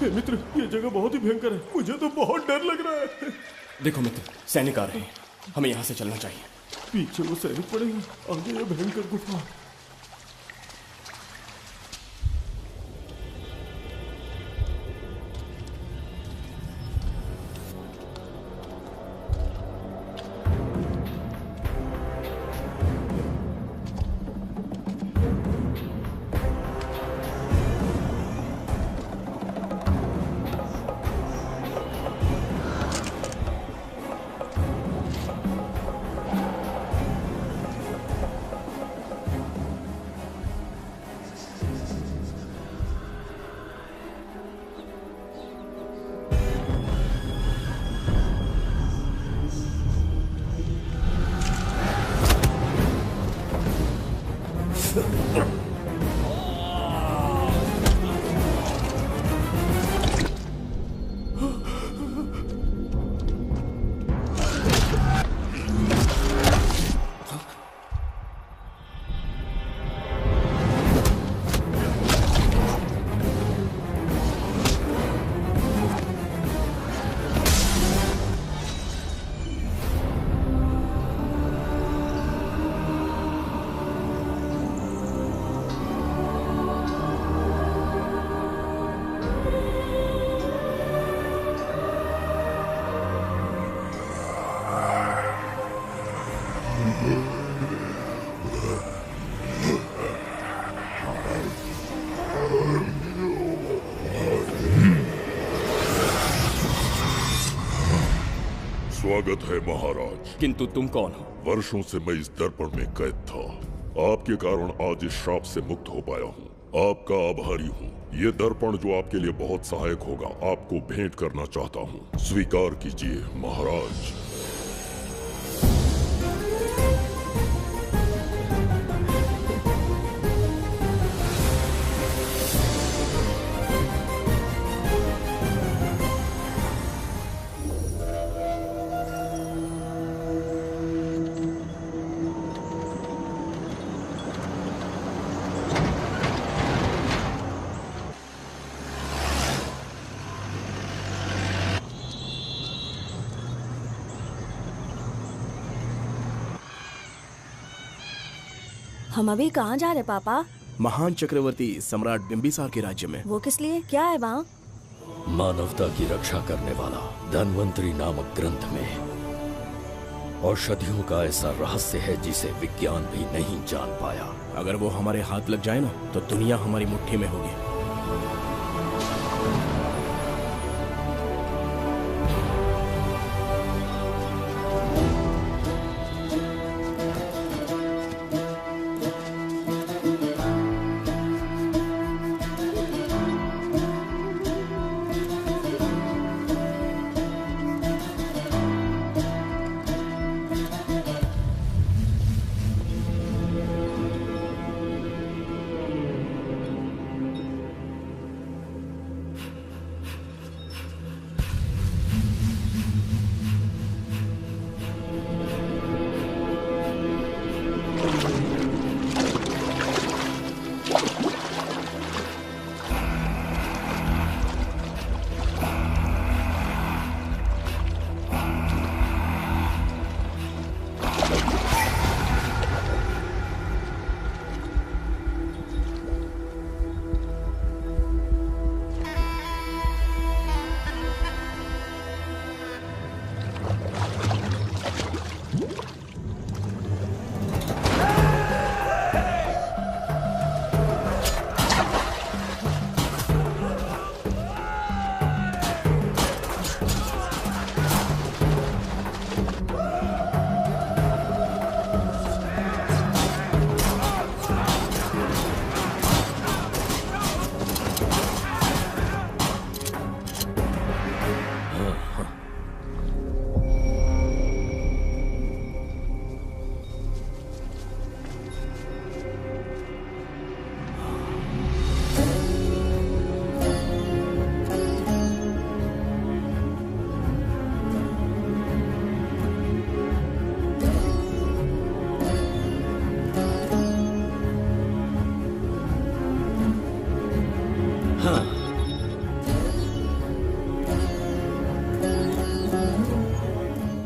हे मित्र, ये जगह बहुत ही भयंकर है। मुझे तो बहुत डर लग रहा है। देखो मित्र, सैनिक आ रहे हैं, हमें यहाँ से चलना चाहिए। पीछे वो सैनिक पड़ेंगे, आगे ये भयंकर गुफा। स्वागत है महाराज। किंतु तुम कौन हो? वर्षों से मैं इस दर्पण में कैद था। आपके कारण आज इस श्राप से मुक्त हो पाया हूँ। आपका आभारी हूँ। ये दर्पण जो आपके लिए बहुत सहायक होगा, आपको भेंट करना चाहता हूँ। स्वीकार कीजिए महाराज। हम अभी कहाँ जा रहे पापा? महान चक्रवर्ती सम्राट बिंबिसार के राज्य में। वो किस लिए? क्या है वहाँ? मानवता की रक्षा करने वाला धन्वंतरी नामक ग्रंथ में औषधियों का ऐसा रहस्य है जिसे विज्ञान भी नहीं जान पाया। अगर वो हमारे हाथ लग जाए ना, तो दुनिया हमारी मुट्ठी में होगी।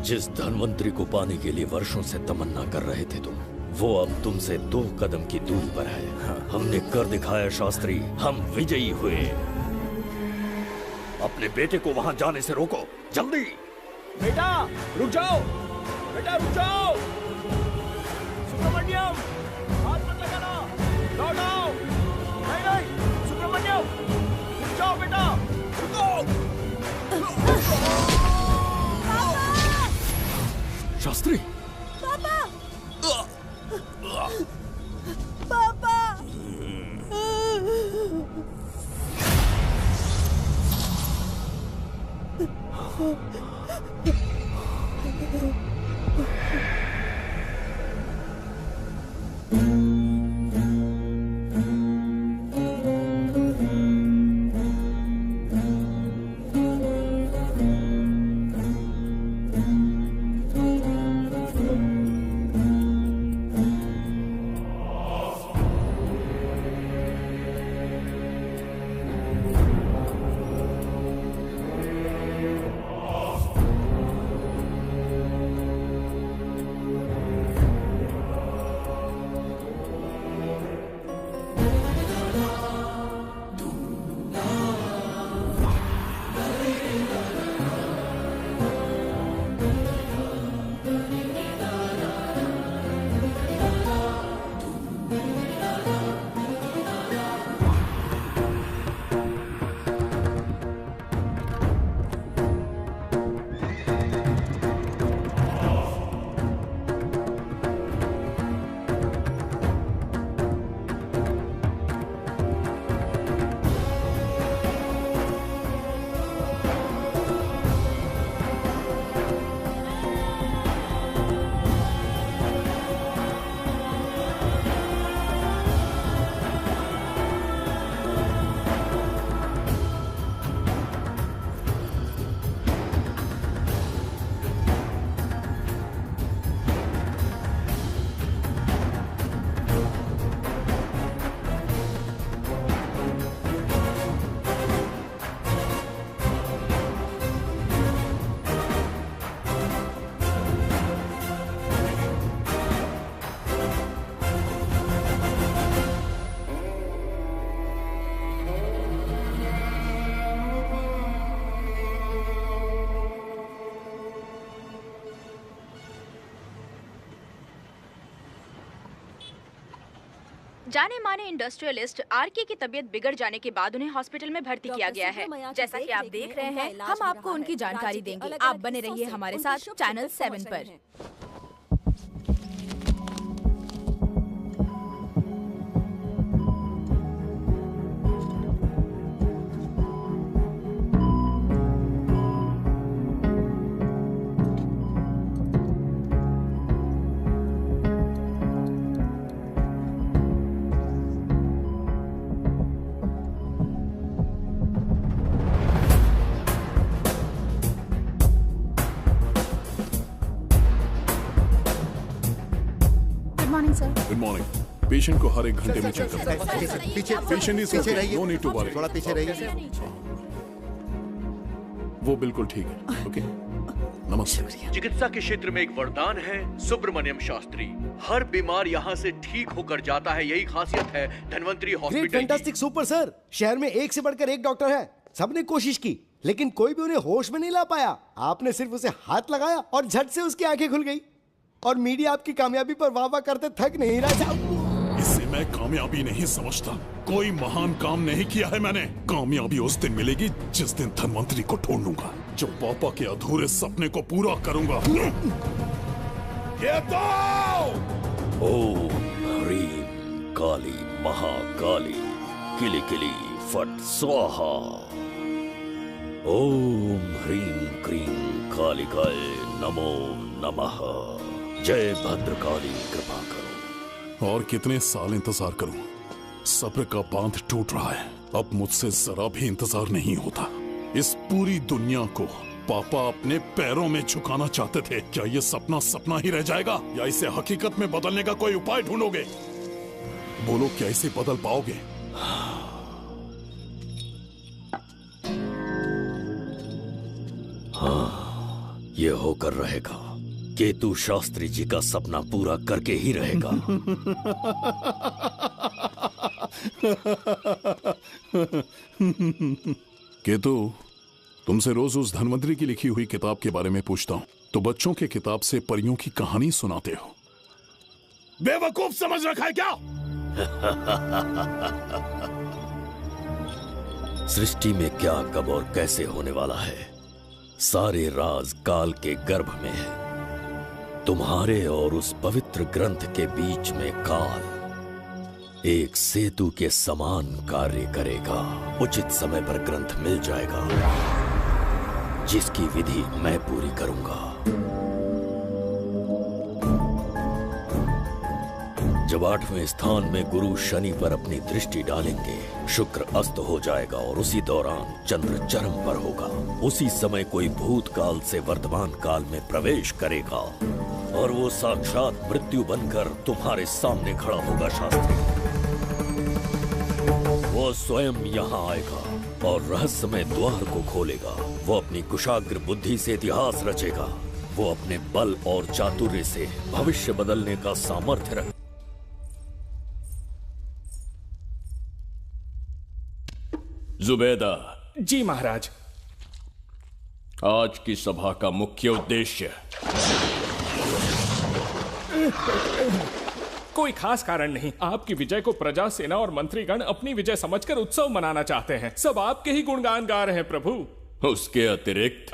जिस धनवंतरी को पाने के लिए वर्षों से तमन्ना कर रहे थे तुम, वो अब तुमसे 2 कदम की दूरी पर है। हमने कर दिखाया शास्त्री, हम विजयी हुए। अपने बेटे को वहां जाने से रोको, जल्दी। बेटा रुक जाओ, बेटा रुक जाओ। सुब्रमण्यम, हाथ मत लगाना, लौट आओ। नहीं नहीं सुब्रमण्यम, रुक जाओ बेटा, रुको। शास्त्री, पापा पापा जाने माने इंडस्ट्रियलिस्ट आरके की तबीयत बिगड़ जाने के बाद उन्हें हॉस्पिटल में भर्ती किया गया है। जैसा कि आप देख रहे हैं, हम आपको उनकी जानकारी देंगे। आप बने रहिए हमारे साथ चैनल 7 पर। Good morning. पेशेंट को हर 1 घंटे में चेक करना है। पीछे पेशेंट इज पीछे ओके, रहिए, नो नीड टू वरी। थोड़ा पीछे रहिए। वो बिल्कुल ठीक है। ओके, नमस्ते। चिकित्सा के क्षेत्र में एक वरदान है सुब्रमण्यम शास्त्री। हर बीमार यहाँ से ठीक होकर जाता है, यही खासियत है धन्वंतरी हॉस्पिटल की। Fantastic super sir. शहर में एक से बढ़कर एक डॉक्टर है। सबने कोशिश की लेकिन कोई भी उन्हें होश में नहीं ला पाया। आपने सिर्फ उसे हाथ लगाया और झट से उसकी आंखें खुल गई। और मीडिया आपकी कामयाबी पर वाह वाह करते थक नहीं रहा। इसे मैं कामयाबी नहीं समझता। कोई महान काम नहीं किया है मैंने। कामयाबी उस दिन मिलेगी जिस दिन धन्वंतरी को ढूंढूंगा, जो पापा के अधूरे सपने को पूरा करूंगा। ये दो! ओम ह्रीं काली महाकाली किली किली फट स्वाहा। ओम ह्रीं क्रीं कालिकाय नमो नमः। जय भद्रकाली, कृपा करो। और कितने साल इंतजार करूं? सब्र का बांध टूट रहा है। अब मुझसे जरा भी इंतजार नहीं होता। इस पूरी दुनिया को पापा अपने पैरों में झुकाना चाहते थे। क्या ये सपना सपना ही रह जाएगा या इसे हकीकत में बदलने का कोई उपाय ढूंढोगे? बोलो, क्या इसे बदल पाओगे? हाँ, ये होकर रहेगा। केतु शास्त्री जी का सपना पूरा करके ही रहेगा। केतु, तुमसे रोज उस धनवंतरी की लिखी हुई किताब के बारे में पूछता हूं, तो बच्चों के किताब से परियों की कहानी सुनाते हो। बेवकूफ समझ रखा है क्या? सृष्टि में क्या, कब और कैसे होने वाला है, सारे राज काल के गर्भ में है। तुम्हारे और उस पवित्र ग्रंथ के बीच में काल एक सेतु के समान कार्य करेगा। उचित समय पर ग्रंथ मिल जाएगा, जिसकी विधि मैं पूरी करूंगा। जब 8वें स्थान में गुरु शनि पर अपनी दृष्टि डालेंगे, शुक्र अस्त हो जाएगा और उसी दौरान चंद्र चरम पर होगा। उसी समय कोई भूतकाल से वर्तमान काल में प्रवेश करेगा और वो साक्षात मृत्यु बनकर तुम्हारे सामने खड़ा होगा। शास्त्री, वो स्वयं यहाँ आएगा और रहस्यमय द्वार को खोलेगा। वो अपनी कुशाग्र बुद्धि से इतिहास रचेगा। वो अपने बल और चातुर्य से भविष्य बदलने का सामर्थ्य रख। जुबेदा। जी महाराज। आज की सभा का मुख्य उद्देश्य। कोई खास कारण नहीं। आपकी विजय को प्रजा, सेना और मंत्रीगण अपनी विजय समझकर उत्सव मनाना चाहते हैं। सब आपके ही गुणगान गा रहे हैं प्रभु। उसके अतिरिक्त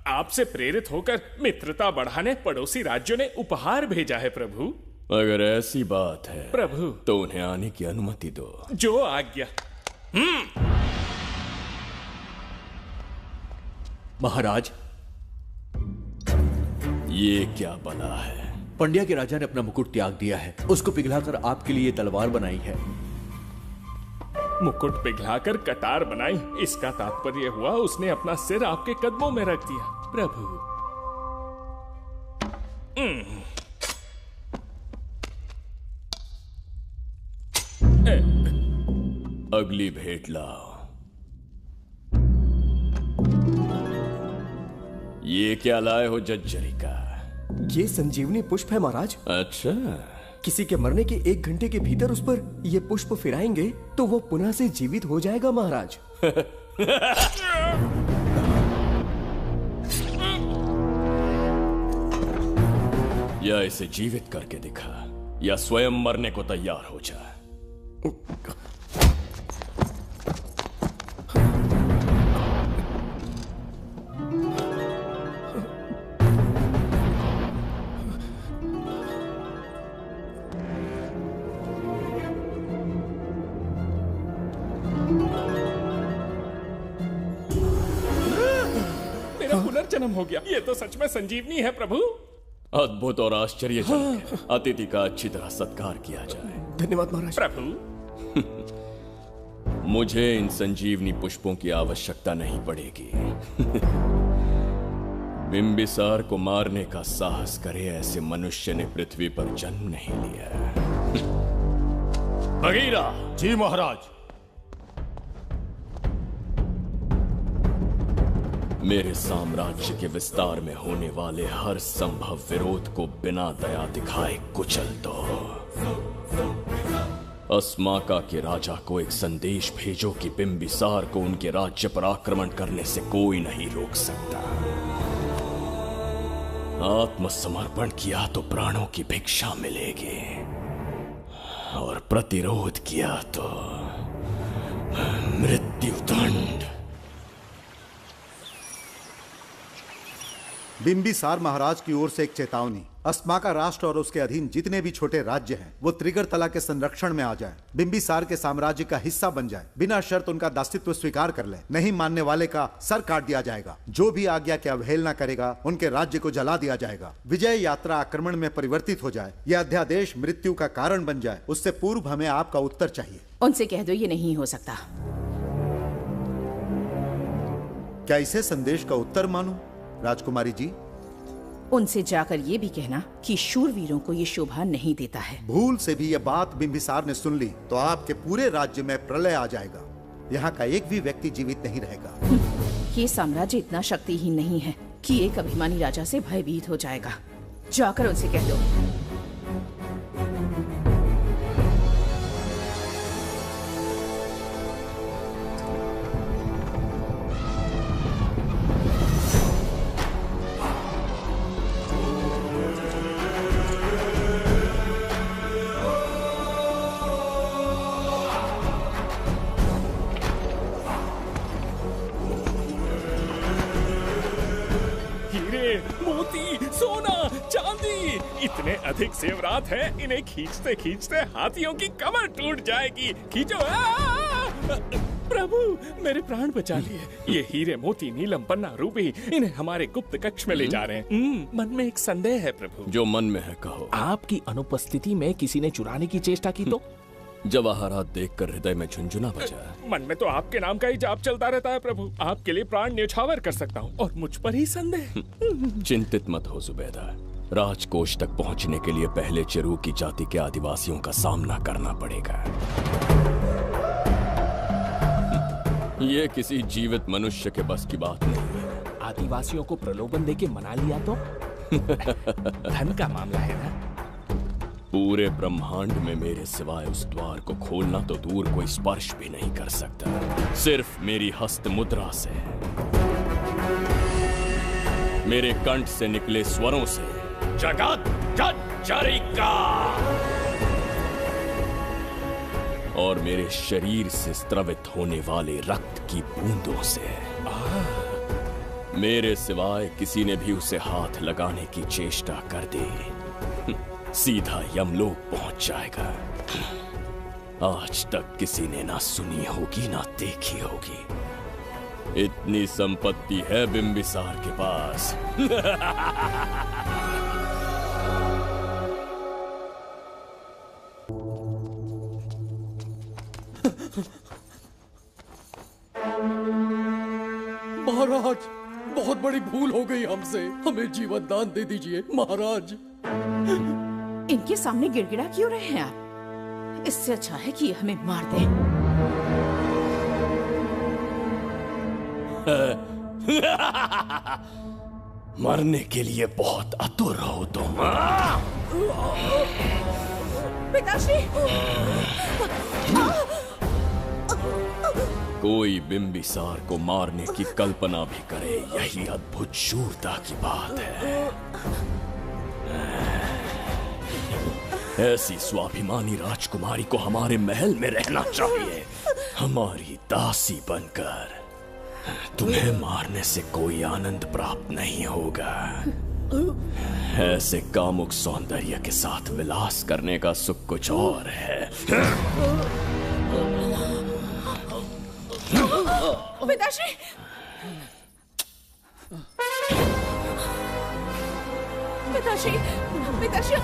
आपसे प्रेरित होकर मित्रता बढ़ाने पड़ोसी राज्यों ने उपहार भेजा है प्रभु। अगर ऐसी बात है प्रभु, तो उन्हें आने की अनुमति दो। जो आज्ञा। महाराज, ये क्या बला है? पंड्या के राजा ने अपना मुकुट त्याग दिया है। उसको पिघलाकर आपके लिए तलवार बनाई है। मुकुट पिघलाकर कटार बनाई, इसका तात्पर्य हुआ उसने अपना सिर आपके कदमों में रख दिया प्रभु। अगली भेंट लाओ। ये क्या लाए हो जज्जरी का? ये संजीवनी पुष्प है महाराज। अच्छा। किसी के मरने के 1 घंटे के भीतर उस पर ये पुष्प फिराएंगे तो वो पुनः से जीवित हो जाएगा महाराज। या इसे जीवित करके दिखा, या स्वयं मरने को तैयार हो जा। पुनर्जन्म हो गया। ये तो सच में संजीवनी है प्रभु। अद्भुत और आश्चर्यजनक है। अतिथि का अच्छी तरह सत्कार किया जाए। धन्यवाद महाराज। प्रभु, मुझे इन संजीवनी पुष्पों की आवश्यकता नहीं पड़ेगी। बिंबिसार को मारने का साहस करे ऐसे मनुष्य ने पृथ्वी पर जन्म नहीं लिया। बगीरा। जी महाराज। मेरे साम्राज्य के विस्तार में होने वाले हर संभव विरोध को बिना दया दिखाए कुचल दो। अस्माका के राजा को एक संदेश भेजो कि बिंबिसार को उनके राज्य पर आक्रमण करने से कोई नहीं रोक सकता। आत्मसमर्पण किया तो प्राणों की भिक्षा मिलेगी, और प्रतिरोध किया तो मृत्युदंड। बिंबिसार महाराज की ओर से एक चेतावनी। अस्माका राष्ट्र और उसके अधीन जितने भी छोटे राज्य हैं वो त्रिगर्तला के संरक्षण में आ जाएं, बिंबिसार के साम्राज्य का हिस्सा बन जाएं, बिना शर्त उनका दासत्व स्वीकार कर लें। नहीं मानने वाले का सर काट दिया जाएगा। जो भी आज्ञा की अवहेलना करेगा उनके राज्य को जला दिया जाएगा। विजय यात्रा आक्रमण में परिवर्तित हो जाए, यह अध्यादेश मृत्यु का कारण बन जाए, उससे पूर्व हमें आपका उत्तर चाहिए। उनसे कह दो ये नहीं हो सकता। क्या इसे संदेश का उत्तर मानूं? राजकुमारी जी, उनसे जाकर ये भी कहना कि शूरवीरों को ये शोभा नहीं देता है। भूल से भी ये बात बिंबिसार ने सुन ली तो आपके पूरे राज्य में प्रलय आ जाएगा। यहाँ का एक भी व्यक्ति जीवित नहीं रहेगा। ये साम्राज्य इतना शक्तिहीन नहीं है कि एक अभिमानी राजा से भयभीत हो जाएगा। जाकर उनसे कह दो। इतने अधिक जेवरात हैं, इन्हें खींचते खींचते हाथियों की कमर टूट जाएगी। खींचो। प्रभु, मेरे प्राण बचा लिए। ये हीरे, मोती, नीलम, पन्ना, रूबी, इन्हें हमारे गुप्त कक्ष में ले जा रहे हैं। मन में एक संदेह है प्रभु। जो मन में है कहो। आपकी अनुपस्थिति में किसी ने चुराने की चेष्टा की तो? जवाहरात देखकर हृदय में झुंझुना बजा। मन में तो आपके नाम का ही जाप चलता रहता है प्रभु। आपके लिए प्राण न्यौछावर कर सकता हूँ और मुझ पर ही संदेह। चिंतित मत हो जुबैदा। राजकोष तक पहुंचने के लिए पहले चिरूकी जाति के आदिवासियों का सामना करना पड़ेगा। ये किसी जीवित मनुष्य के बस की बात नहीं है। आदिवासियों को प्रलोभन देके मना लिया तो? धन का मामला है ना। पूरे ब्रह्मांड में मेरे सिवाय उस द्वार को खोलना तो दूर कोई स्पर्श भी नहीं कर सकता। सिर्फ मेरी हस्त मुद्रा से, मेरे कंठ से निकले स्वरों से जगत जच्चरिका और मेरे शरीर से स्त्रवित होने वाले रक्त की बूंदों से। मेरे सिवाय किसी ने भी उसे हाथ लगाने की चेष्टा कर दी, सीधा यमलोक पहुंच जाएगा। आज तक किसी ने ना सुनी होगी ना देखी होगी। इतनी संपत्ति है बिंबिसार के पास। महाराज, बहुत बड़ी भूल हो गई हमसे। हमें जीवन दान दे दीजिए महाराज। इनके सामने गिड़गिड़ा क्यों रहे हैं आप? इससे अच्छा है कि हमें मार दें। मरने के लिए बहुत आतुर हो तुम। पिताश्री! कोई बिंबिसार को मारने की कल्पना भी करे, यही अद्भुत शूरता की बात है। ऐसी स्वाभिमानी राजकुमारी को हमारे महल में रहना चाहिए, हमारी दासी बनकर। तुम्हें मारने से कोई आनंद प्राप्त नहीं होगा। ऐसे कामुक सौंदर्य के साथ विलास करने का सुख कुछ और है। पिताश्री! पिताश्री! पिताश्री!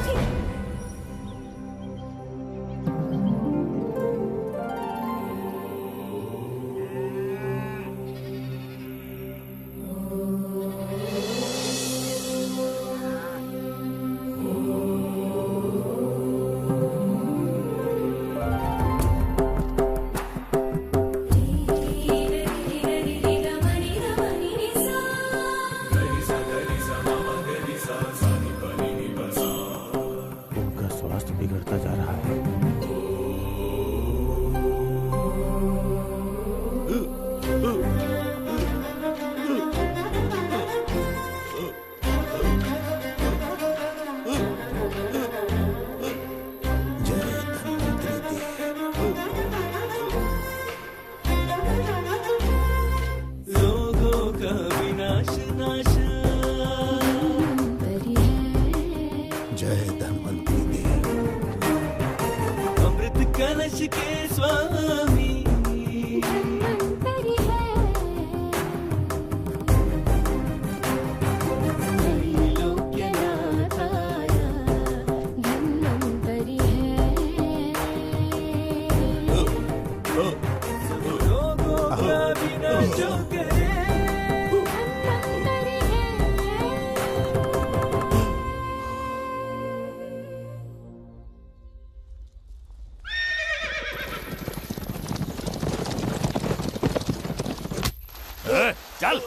चल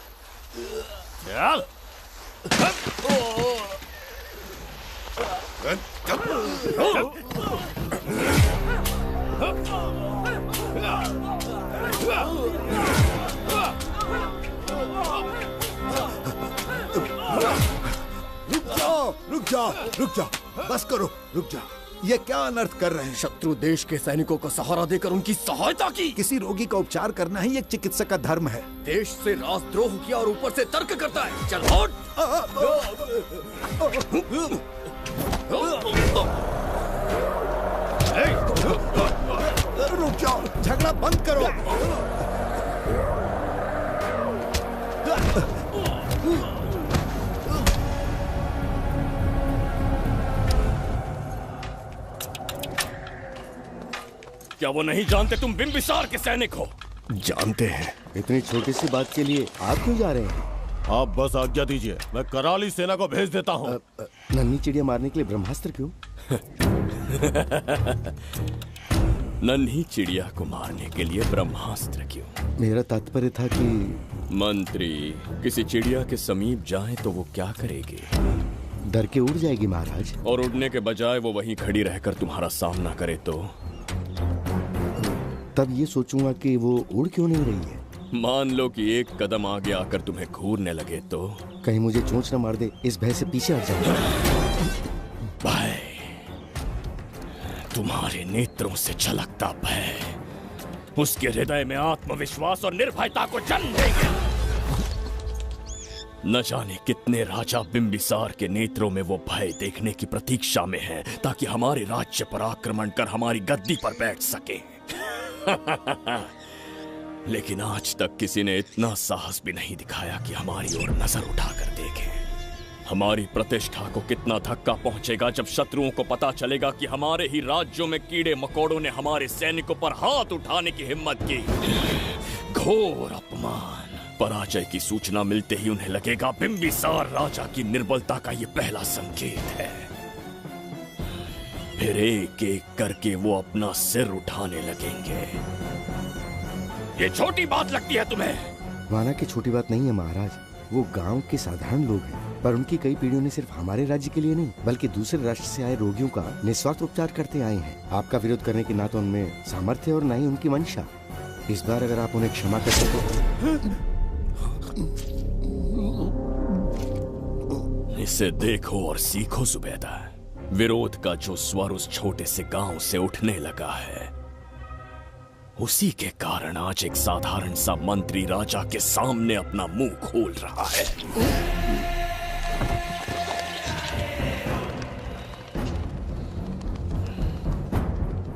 चल रुक जाओ, बस करो, रुक जाओ। ये क्या अनर्थ कर रहे हैं? शत्रु देश के सैनिकों को सहारा देकर उनकी सहायता की। किसी रोगी का उपचार करना ही एक चिकित्सक का धर्म है। देश से राजद्रोह किया और ऊपर से तर्क करता है। चल हट। रुक जाओ, झगड़ा बंद करो। क्या वो नहीं जानते तुम बिंबिसार के सैनिक हो? जानते हैं। इतनी छोटी सी बात के लिए आप क्यों जा रहे हैं? आप बस आज्ञा दीजिए, मैं कराली सेना को भेज देता हूँ। नन्ही चिड़िया मारने के लिए ब्रह्मास्त्र क्यों? नन्ही चिड़िया को मारने के लिए ब्रह्मास्त्र क्यों? मेरा तात्पर्य था कि मंत्री किसी चिड़िया के समीप जाए तो वो क्या करेगी? डर के उड़ जाएगी महाराज। और उड़ने के बजाय वो वहीं खड़ी रहकर तुम्हारा सामना करे तो? तब ये सोचूंगा कि वो उड़ क्यों नहीं रही है। मान लो कि एक कदम आगे आकर तुम्हें घूरने लगे तो? कहीं मुझे चोंच न मार दे, इस भय से पीछे हट जाऊंगा। भय, तुम्हारे नेत्रों से झलकता भय उसके हृदय में आत्मविश्वास और निर्भयता को जन्म देंगे। न जाने कितने राजा बिंबिसार के नेत्रों में वो भय देखने की प्रतीक्षा में हैं, ताकि हमारे राज्य पर आक्रमण कर हमारी गद्दी पर बैठ सके। लेकिन आज तक किसी ने इतना साहस भी नहीं दिखाया कि हमारी ओर नजर उठाकर देखे। हमारी प्रतिष्ठा को कितना धक्का पहुंचेगा जब शत्रुओं को पता चलेगा कि हमारे ही राज्यों में कीड़े मकोड़ों ने हमारे सैनिकों पर हाथ उठाने की हिम्मत की। घोर अपमान। पराजय की सूचना मिलते ही उन्हें लगेगा बिंबिसार राजा की निर्बलता का ये पहला संकेत है। फिर एक एक करके वो अपना सिर उठाने लगेंगे। ये छोटी बात लगती है तुम्हें? माना कि छोटी बात नहीं है महाराज। वो गांव के साधारण लोग हैं, पर उनकी कई पीढ़ियों ने सिर्फ हमारे राज्य के लिए नहीं बल्कि दूसरे राष्ट्र से आए रोगियों का निस्वार्थ उपचार करते आए हैं। आपका विरोध करने की ना तो उनमें सामर्थ्य और ना ही उनकी मंशा। इस बार अगर आप उन्हें क्षमा कर सको। इसे देखो और सीखो सुबेदा। विरोध का जो स्वर उस छोटे से गांव से उठने लगा है, उसी के कारण आज एक साधारण सा मंत्री राजा के सामने अपना मुंह खोल रहा है।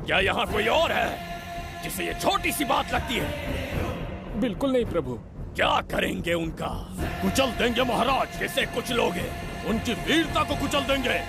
क्या यहाँ कोई और है जिसे ये छोटी सी बात लगती है? बिल्कुल नहीं प्रभु। क्या करेंगे उनका? कुचल देंगे महाराज। कैसे कुचलोगे? उनकी वीरता को कुचल देंगे।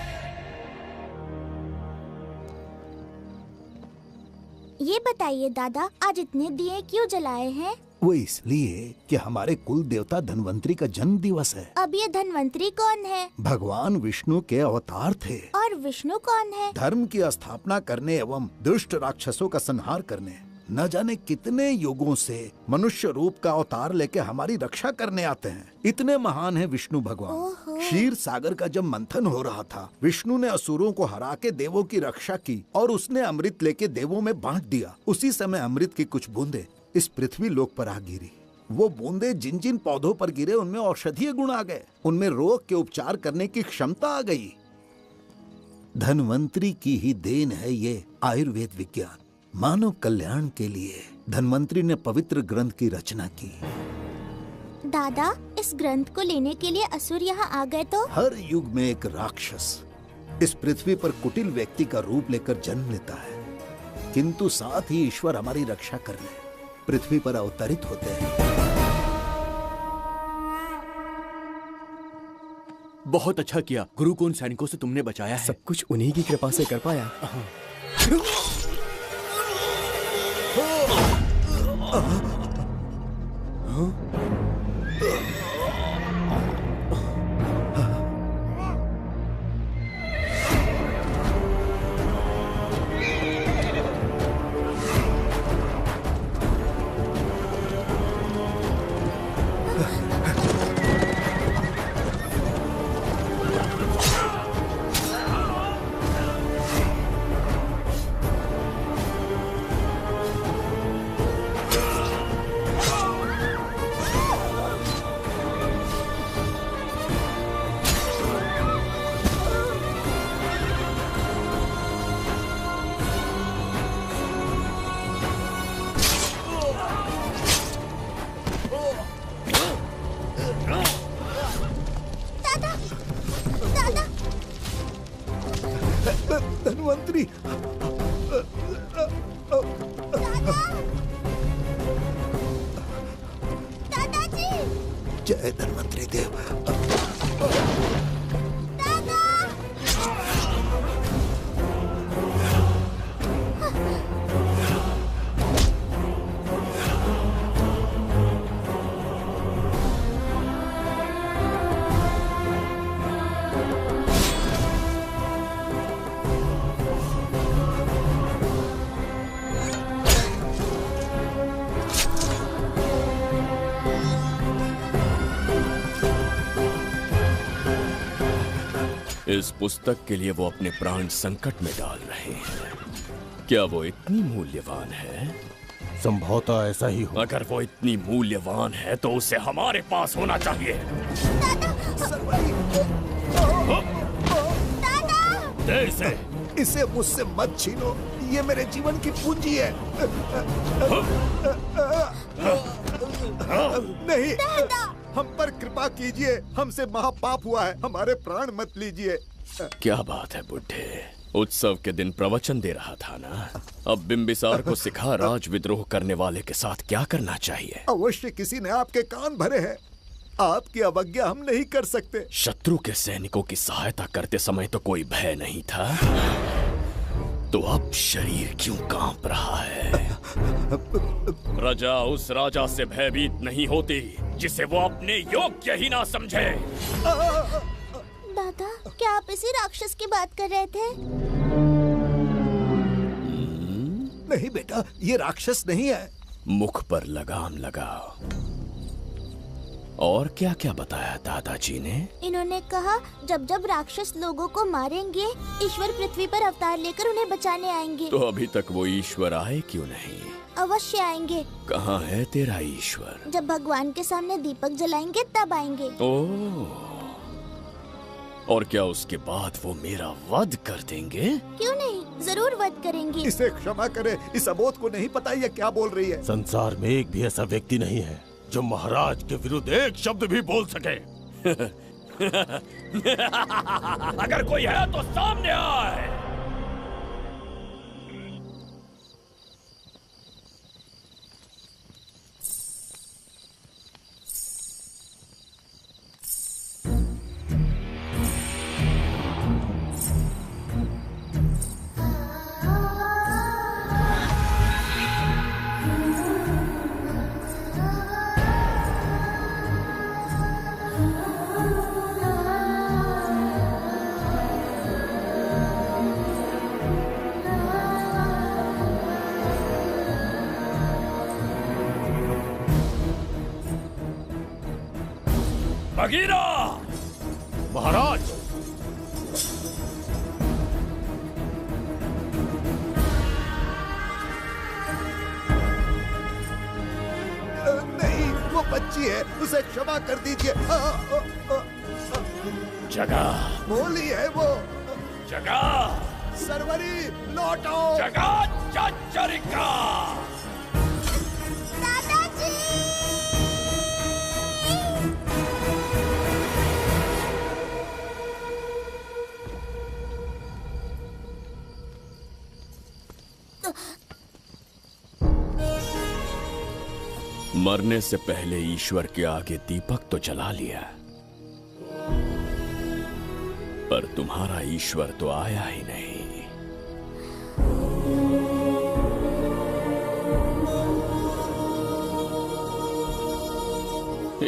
ये बताइए दादा, आज इतने दिए क्यों जलाए हैं? वो इसलिए कि हमारे कुल देवता धन्वंतरी का जन्म दिवस है। अब ये धन्वंतरी कौन है? भगवान विष्णु के अवतार थे। और विष्णु कौन है? धर्म की स्थापना करने एवं दुष्ट राक्षसों का संहार करने। न जाने कितने युगों से मनुष्य रूप का अवतार लेके हमारी रक्षा करने आते हैं। इतने महान है विष्णु भगवान। क्षीर सागर का जब मंथन हो रहा था, विष्णु ने असुरों को हरा के देवों की रक्षा की और उसने अमृत लेके देवों में बांट दिया। उसी समय अमृत की कुछ बूंदे इस पृथ्वी लोक पर आ गिरी। वो बूंदे जिन जिन पौधों पर गिरे उनमें औषधीय गुण आ गए, उनमें रोग के उपचार करने की क्षमता आ गई। धन्वंतरी की ही देन है ये आयुर्वेद विज्ञान। मानव कल्याण के लिए धन्वंतरी ने पवित्र ग्रंथ की रचना की। दादा, इस ग्रंथ को लेने के लिए असुर यहाँ आ गए तो? हर युग में एक राक्षस इस पृथ्वी पर कुटिल व्यक्ति का रूप लेकर जन्म लेता है, किंतु साथ ही ईश्वर हमारी रक्षा करने पृथ्वी पर अवतरित होते हैं। बहुत अच्छा किया गुरु को उन सैनिकों से तुमने बचाया है। सब कुछ उन्हीं की कृपा से कर पाया। जय धन्वंतरी देव। इस पुस्तक के लिए वो अपने प्राण संकट में डाल रहे हैं। क्या वो इतनी मूल्यवान है? संभवतः ऐसा ही हो। अगर वो इतनी मूल्यवान है तो उसे हमारे पास होना चाहिए। दे इसे। इसे मुझसे मत छीनो, ये मेरे जीवन की पूंजी है। नहीं, हम पर कृपा कीजिए, हमसे महापाप हुआ है, हमारे प्राण मत लीजिए। क्या बात है बुड्ढे, उत्सव के दिन प्रवचन दे रहा था ना। अब बिंबिसार को सिखा राज विद्रोह करने वाले के साथ क्या करना चाहिए। अवश्य किसी ने आपके कान भरे हैं, आपकी अवज्ञा हम नहीं कर सकते। शत्रु के सैनिकों की सहायता करते समय तो कोई भय नहीं था, तो अब शरीर क्यों कांप रहा है? प्रजा उस राजा से भयभीत नहीं होती जिसे वो अपने योग्य ही ना समझे। दादा, क्या आप इसी राक्षस की बात कर रहे थे? नहीं बेटा, ये राक्षस नहीं है। मुख पर लगाम लगाओ। और क्या क्या बताया दादाजी ने? इन्होंने कहा जब जब राक्षस लोगों को मारेंगे, ईश्वर पृथ्वी पर अवतार लेकर उन्हें बचाने आएंगे। तो अभी तक वो ईश्वर आए क्यों नहीं? अवश्य आएंगे। कहाँ है तेरा ईश्वर? जब भगवान के सामने दीपक जलाएंगे तब आएंगे। ओह, और क्या उसके बाद वो मेरा वध कर देंगे? क्यों नहीं, जरूर वध करेंगे। इसे क्षमा करे, इस अबोध को नहीं पता ये क्या बोल रही है। संसार में एक भी ऐसा व्यक्ति नहीं है जो महाराज के विरुद्ध एक शब्द भी बोल सके। अगर कोई है तो सामने आए। बगीरा! महाराज! नहीं, वो बच्ची है, उसे क्षमा कर दीजिए। जगह बोली है वो। जगह सरवरी लौटो। जगह चचरिका। मरने से पहले ईश्वर के आगे दीपक तो जला लिया, पर तुम्हारा ईश्वर तो आया ही नहीं।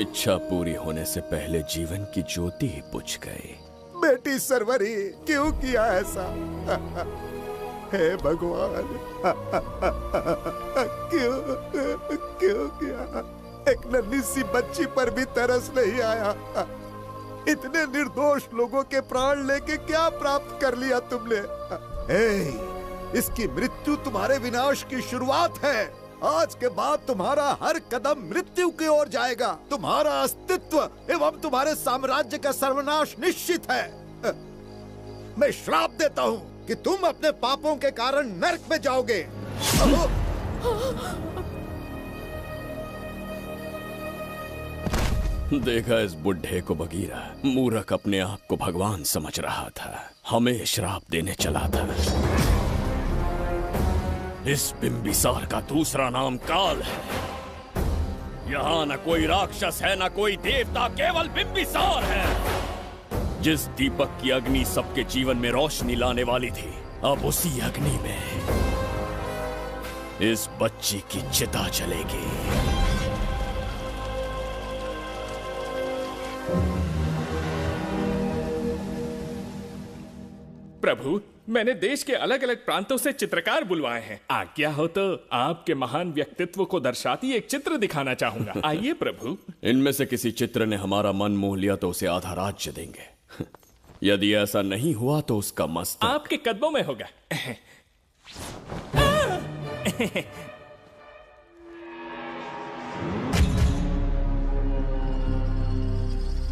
इच्छा पूरी होने से पहले जीवन की ज्योति ही बुझ गई। बेटी सरवरी, क्यों किया ऐसा? हे भगवान, क्यों किया? एक नन्ही सी बच्ची पर भी तरस नहीं आया। इतने निर्दोष लोगों के प्राण लेके क्या प्राप्त कर लिया तुमने? इसकी मृत्यु तुम्हारे विनाश की शुरुआत है। आज के बाद तुम्हारा हर कदम मृत्यु की ओर जाएगा। तुम्हारा अस्तित्व एवं तुम्हारे साम्राज्य का सर्वनाश निश्चित है। मैं श्राप देता हूँ कि तुम अपने पापों के कारण नरक में जाओगे। देखा इस बुढ़े को बगीरा, मूर्ख अपने आप को भगवान समझ रहा था, हमें श्राप देने चला था। इस बिंबिसार का दूसरा नाम काल है। यहाँ न कोई राक्षस है न कोई देवता, केवल बिंबिसार है। जिस दीपक की अग्नि सबके जीवन में रोशनी लाने वाली थी, अब उसी अग्नि में इस बच्ची की चिता जलेगी। प्रभु, मैंने देश के अलग अलग प्रांतों से चित्रकार बुलवाए हैं। आज्ञा हो तो आपके महान व्यक्तित्व को दर्शाती एक चित्र दिखाना चाहूंगा। आइए प्रभु। इनमें से किसी चित्र ने हमारा मन मोह लिया तो उसे आधा राज्य देंगे। यदि ऐसा नहीं हुआ तो उसका मस्तक आपके कदमों में होगा।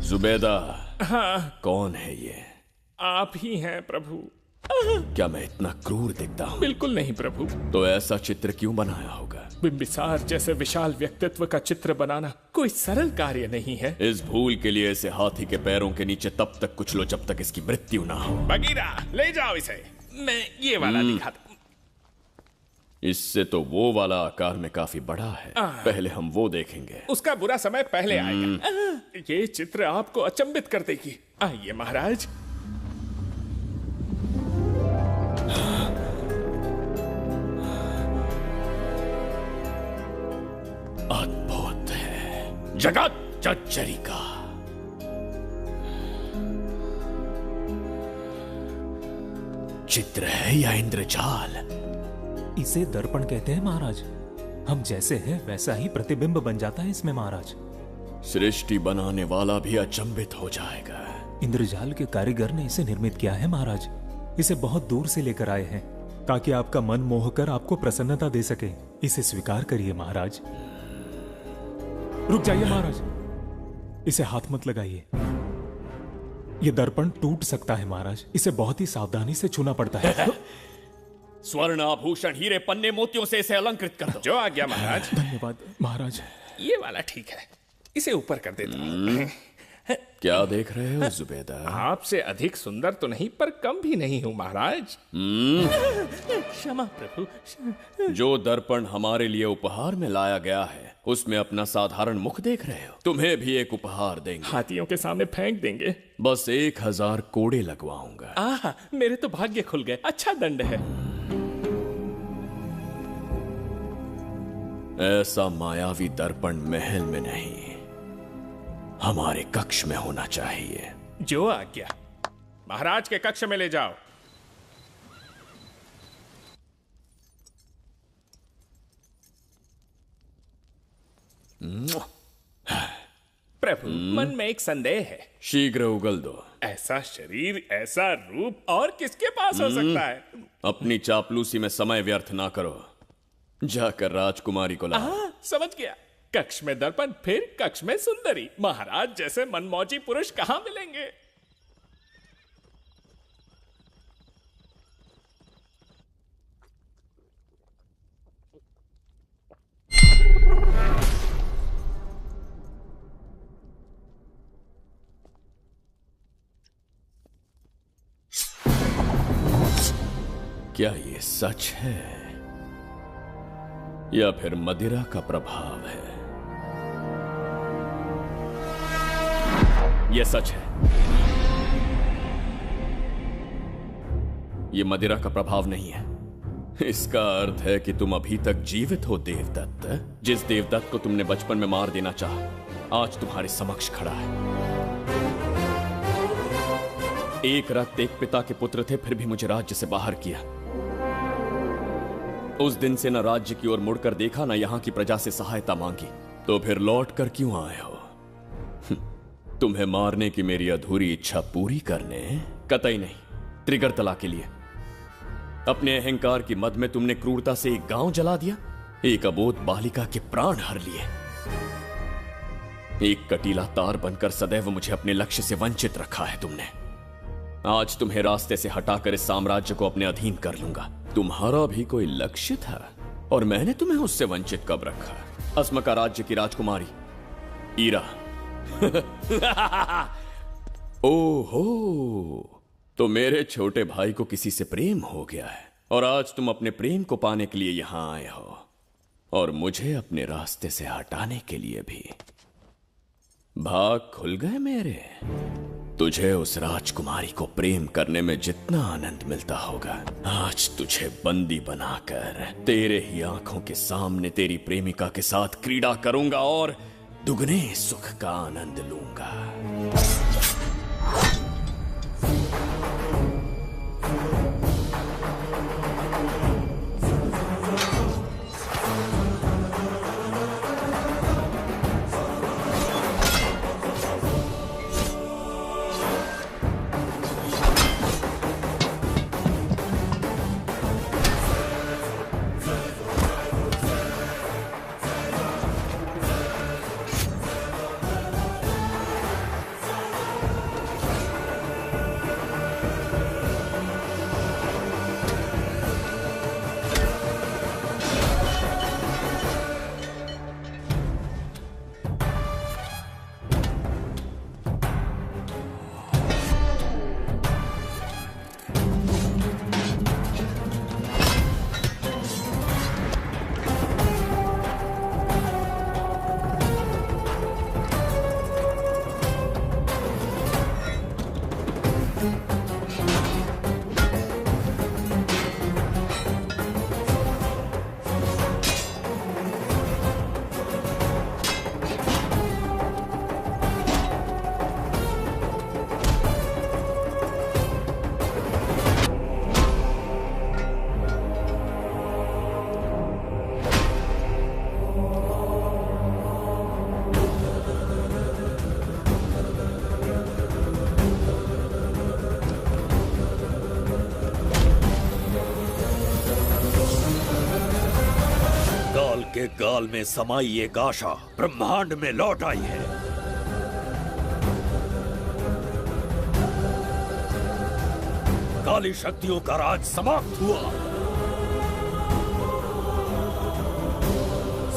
जुबेदा। हाँ। कौन है ये? आप ही हैं प्रभु। क्या मैं इतना क्रूर दिखता हूँ? बिल्कुल नहीं प्रभु। तो ऐसा चित्र क्यों बनाया होगा? बिंबिसार जैसे विशाल व्यक्तित्व का चित्र बनाना कोई सरल कार्य नहीं है। इस भूल के लिए इसे हाथी के पैरों के नीचे तब तक कुचलो जब तक इसकी मृत्यु ना हो। बगीरा, ले जाओ इसे। मैं ये वाला दिखाता। इससे तो वो वाला आकार में काफी बड़ा है। पहले हम वो देखेंगे। उसका बुरा समय पहले आएगा। ये चित्र आपको अचंभित कर देगी। आइए महाराज। अद्भुत है। जगत जज्जरी का चित्र है या इंद्रजाल? इसे दर्पण कहते हैं महाराज। हम जैसे हैं वैसा ही प्रतिबिंब बन जाता है इसमें महाराज। सृष्टि बनाने वाला भी अचंभित हो जाएगा। इंद्रजाल के कारीगर ने इसे निर्मित किया है महाराज। इसे बहुत दूर से लेकर आए हैं ताकि आपका मन मोह कर आपको प्रसन्नता दे सके। इसे स्वीकार करिए महाराज। रुक जाइए महाराज, इसे हाथ मत लगाइए। यह दर्पण टूट सकता है महाराज। इसे बहुत ही सावधानी से छूना पड़ता है। स्वर्ण आभूषण हीरे पन्ने मोतियों से इसे अलंकृत कर दो। जो आज्ञा महाराज। धन्यवाद महाराज। ये वाला ठीक है, इसे ऊपर कर देता हूं। क्या देख रहे हो जुबेदा? आपसे अधिक सुंदर तो नहीं पर कम भी नहीं हूं महाराज। क्षमा प्रभु। जो दर्पण हमारे लिए उपहार में लाया गया है उसमें अपना साधारण मुख देख रहे हो? तुम्हें भी एक उपहार देंगे। हाथियों के सामने फेंक देंगे। बस 1000 कोड़े लगवाऊंगा। आहा, मेरे तो भाग्य खुल गए। अच्छा दंड है। ऐसा मायावी दर्पण महल में नहीं, हमारे कक्ष में होना चाहिए। जो आज्ञा। महाराज के कक्ष में ले जाओ। प्रभु, मन में एक संदेह है। शीघ्र उगल दो। ऐसा शरीर, ऐसा रूप और किसके पास हो सकता है? अपनी चापलूसी में समय व्यर्थ ना करो। जाकर राजकुमारी को लाओ। समझ गया। कक्ष में दर्पण, फिर कक्ष में सुंदरी। महाराज जैसे मनमौजी पुरुष कहां मिलेंगे? क्या ये सच है या फिर मदिरा का प्रभाव है? यह सच है। यह मदिरा का प्रभाव नहीं है। इसका अर्थ है कि तुम अभी तक जीवित हो देवदत्त। जिस देवदत्त को तुमने बचपन में मार देना चाहा, आज तुम्हारे समक्ष खड़ा है। एक रक्त एक पिता के पुत्र थे, फिर भी मुझे राज्य से बाहर किया। उस दिन से न राज्य की ओर मुड़कर देखा, न यहां की प्रजा से सहायता मांगी। तो फिर लौट कर क्यों आए हो? तुम्हें मारने की मेरी अधूरी इच्छा पूरी करने? कतई नहीं, त्रिगर्तला के लिए। अपने अहंकार की मद में तुमने क्रूरता से एक गांव जला दिया, एक अबोध बालिका के प्राण हर लिए। एक कटीला तार बनकर सदैव मुझे अपने लक्ष्य से वंचित रखा है तुमने। आज तुम्हें रास्ते से हटाकर इस साम्राज्य को अपने अधीन कर लूंगा। तुम्हारा भी कोई लक्ष्य था और मैंने तुम्हें उससे वंचित कब रखा? अस्मका राज्य की राजकुमारी ईरा। ओहो, तो मेरे छोटे भाई को किसी से प्रेम हो गया है और आज तुम अपने प्रेम को पाने के लिए यहां आए हो। और मुझे अपने रास्ते से हटाने के लिए भी। भाग खुल गए मेरे। तुझे उस राजकुमारी को प्रेम करने में जितना आनंद मिलता होगा, आज तुझे बंदी बनाकर तेरे ही आंखों के सामने तेरी प्रेमिका के साथ क्रीड़ा करूंगा और दुगने सुख का आनंद लूंगा। के गाल में समाई एक आशा ब्रह्मांड में लौट आई है। काली शक्तियों का राज समाप्त हुआ।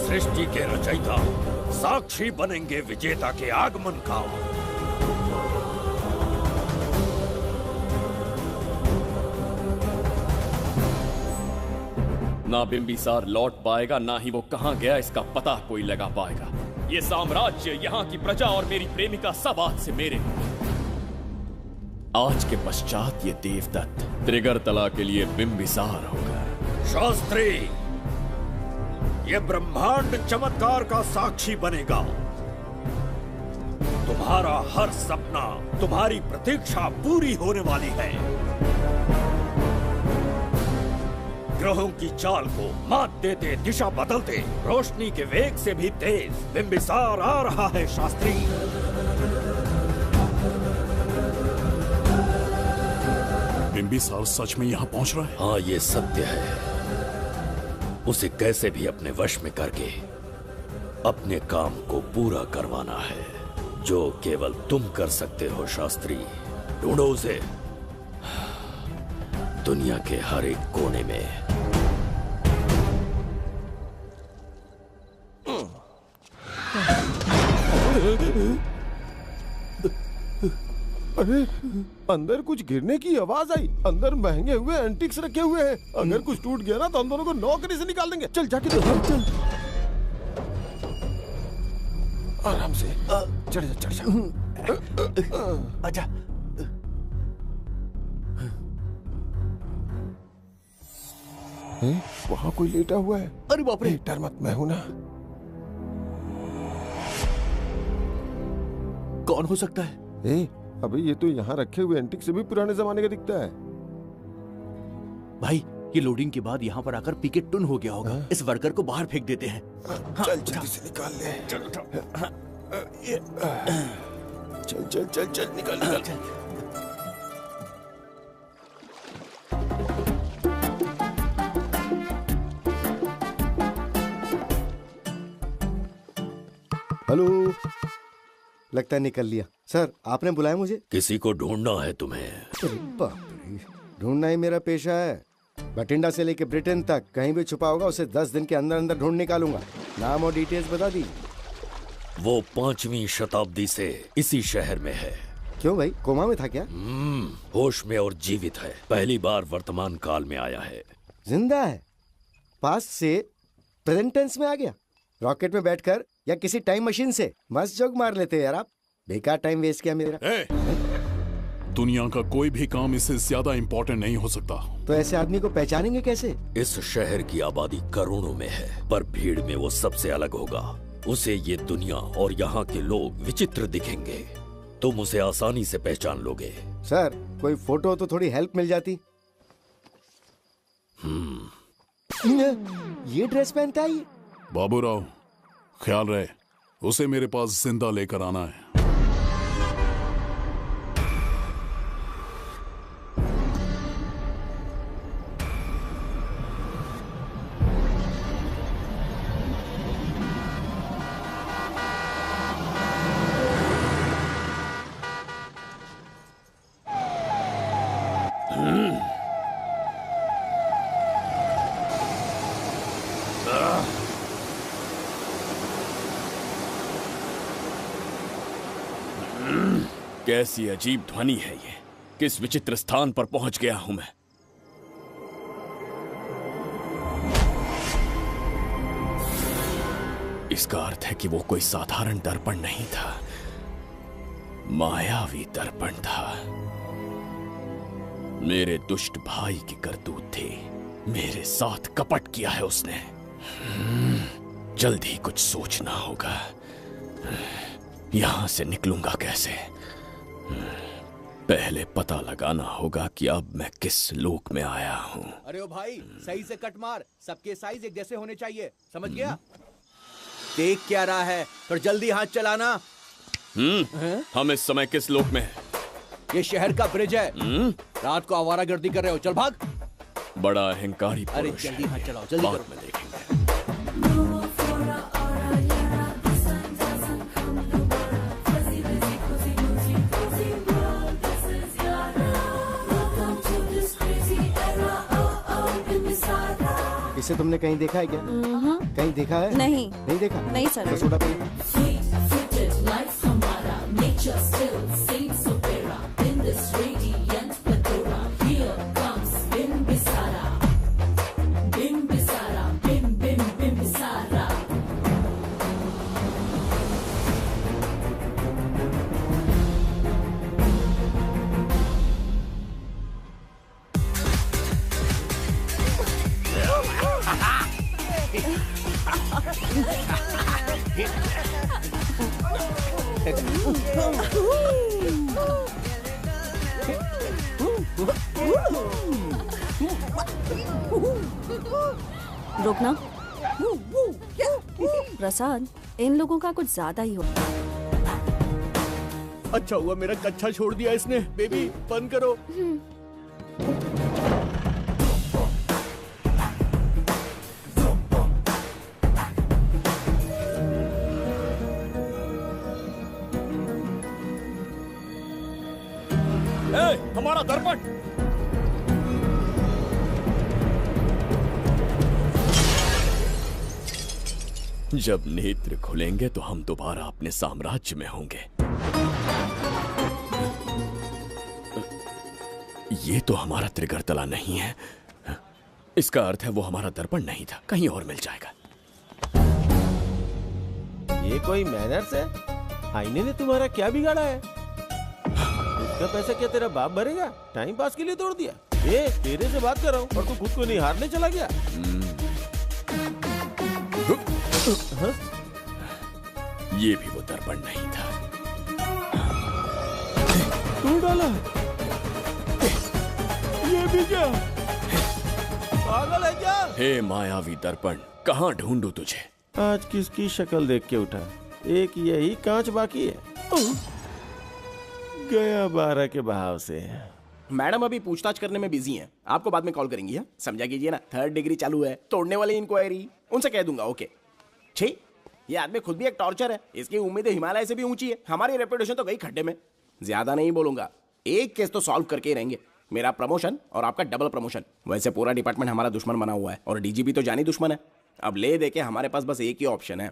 सृष्टि के रचयिता साक्षी बनेंगे विजेता के आगमन का। ना बिंबिसार लौट पाएगा, ना ही वो कहां गया इसका पता कोई लगा पाएगा। ये साम्राज्य, यहाँ की प्रजा और मेरी प्रेमिका सब आज से मेरे। आज के पश्चात ये देवदत्त त्रिगर्तला के लिए बिंबिसार होगा। शास्त्री, ये ब्रह्मांड चमत्कार का साक्षी बनेगा। तुम्हारा हर सपना, तुम्हारी प्रतीक्षा पूरी होने वाली है। ग्रहों की चाल को मात देते, दिशा बदलते, रोशनी के वेग से भी तेज बिंबिसार आ रहा है। शास्त्री, बिंबिसार सच में यहाँ पहुँच रहा है? हाँ, ये सत्य है। उसे कैसे भी अपने वश में करके अपने काम को पूरा करवाना है, जो केवल तुम कर सकते हो। शास्त्री, ढूंढो उसे दुनिया के हर एक कोने में। अरे, अंदर कुछ गिरने की आवाज आई। अंदर महंगे हुए एंटिक्स रखे हुए हैं। अगर कुछ टूट गया ना तो हम दोनों को नौकरी से निकाल देंगे। चल जाके देख। चल आराम से चढ़ जा, चढ़ जा। आजा। वहाँ कोई लेटा हुआ है। अरे बाप रे! डर मत, मैं हूं ना। कौन हो सकता है? अबे ये तो यहाँ रखे हुए एंटिक से भी पुराने जमाने का दिखता है। भाई, ये लोडिंग के बाद यहाँ पर आकर पीके टुन हो गया होगा। इस वर्कर को बाहर फेंक देते हैं। चल जल्दी से निकाल ले। चल चल चल चल निकाल निकाल। हेलो, लगता है निकल लिया। सर, आपने बुलाया मुझे? किसी को ढूंढना है तुम्हें। अरे बाप रे, ढूंढना ही मेरा पेशा है। बठिंडा से लेके ब्रिटेन तक कहीं भी छुपा होगा उसे 10 दिन के अंदर अंदर ढूंढ निकालूंगा। नाम और डिटेल्स बता दी। वो 5वीं शताब्दी से इसी शहर में है। क्यों भाई, कोमा में था क्या? होश में और जीवित है। पहली बार वर्तमान काल में आया है। जिंदा है? पास से प्रेजेंट टेंस में आ गया। रॉकेट में बैठकर या किसी टाइम मशीन से मस्त जोक मार लेते यार आप। बेकार टाइम वेस्ट किया मेरा। दुनिया का कोई भी काम इससे ज्यादा इम्पोर्टेंट नहीं हो सकता। तो ऐसे आदमी को पहचानेंगे कैसे? इस शहर की आबादी करोड़ों में है, पर भीड़ में वो सबसे अलग होगा। उसे ये दुनिया और यहाँ के लोग विचित्र दिखेंगे। तुम उसे आसानी से पहचान लोगे। सर कोई फोटो हो तो थोड़ी हेल्प मिल जाती। ये ड्रेस पहनता है ये? बाबूराव, ख्याल रहे, उसे मेरे पास जिंदा लेकर आना है। कैसी अजीब ध्वनि है ये। किस विचित्र स्थान पर पहुंच गया हूं मैं। इसका अर्थ है कि वो कोई साधारण दर्पण नहीं था, मायावी दर्पण था। मेरे दुष्ट भाई की करतूत थी। मेरे साथ कपट किया है उसने। जल्द ही कुछ सोचना होगा। यहां से निकलूंगा कैसे? पहले पता लगाना होगा कि अब मैं किस लोक में आया हूँ। अरे ओ भाई, सही से कट मार। सबके साइज एक जैसे होने चाहिए, समझ गया? देख क्या रहा है, तो जल्दी हाथ चलाना। हम इस समय किस लोक में हैं? ये शहर का ब्रिज है। रात को आवारागर्दी कर रहे हो, चल भाग। बड़ा अहंकारी पुरुष। अरे जल्दी हाथ चलाओ, जल्दी करो। में देखेंगे। इसे तुमने कहीं देखा है क्या? कहीं देखा है? नहीं। नहीं देखा? नहीं सर। तो सोडा पिए। रोकना। प्रसाद, इन लोगों का कुछ ज्यादा ही हो। अच्छा हुआ मेरा कच्छा छोड़ दिया इसने। बेबी बंद करो। हमारा दर्पण। जब नेत्र खुलेंगे तो हम दोबारा अपने साम्राज्य में होंगे। ये तो हमारा त्रिगर्तला नहीं है। इसका अर्थ है वो हमारा दर्पण नहीं था, कहीं और मिल जाएगा। ये कोई मैनर्स है? आईने ने तुम्हारा क्या बिगाड़ा है? इसका पैसा क्या तेरा बाप भरेगा? टाइम पास के लिए तोड़ दिया। ये तेरे से बात कर रहा हूँ और तू खुद को निहारने चला गया। हाँ? ये भी वो दर्पण नहीं था। तू डाला? ये भी क्या? पागल है क्या? हे मायावी दर्पण, कहाँ ढूंढूं तुझे? आज किसकी शक्ल देख के उठा? एक यही कांच बाकी है। गया 12 के बहाव से। मैडम अभी पूछताछ करने में बिजी हैं। आपको बाद में कॉल करेंगी। है समझा कीजिए ना, 3rd डिग्री चालू है। तोड़ने वाली इंक्वायरी उनसे कह दूंगा। ओके। छी, ये आदमी खुद भी एक टॉर्चर है। इसकी उम्मीदें हिमालय से भी ऊंची है। हमारी रेपुटेशन तो गई खड्डे में। ज्यादा नहीं बोलूंगा, एक केस तो सॉल्व करके ही रहेंगे। मेरा प्रमोशन और आपका डबल प्रमोशन। वैसे पूरा डिपार्टमेंट हमारा दुश्मन बना हुआ है और डीजीपी तो जानी दुश्मन है। अब ले दे के हमारे पास बस एक ही ऑप्शन है।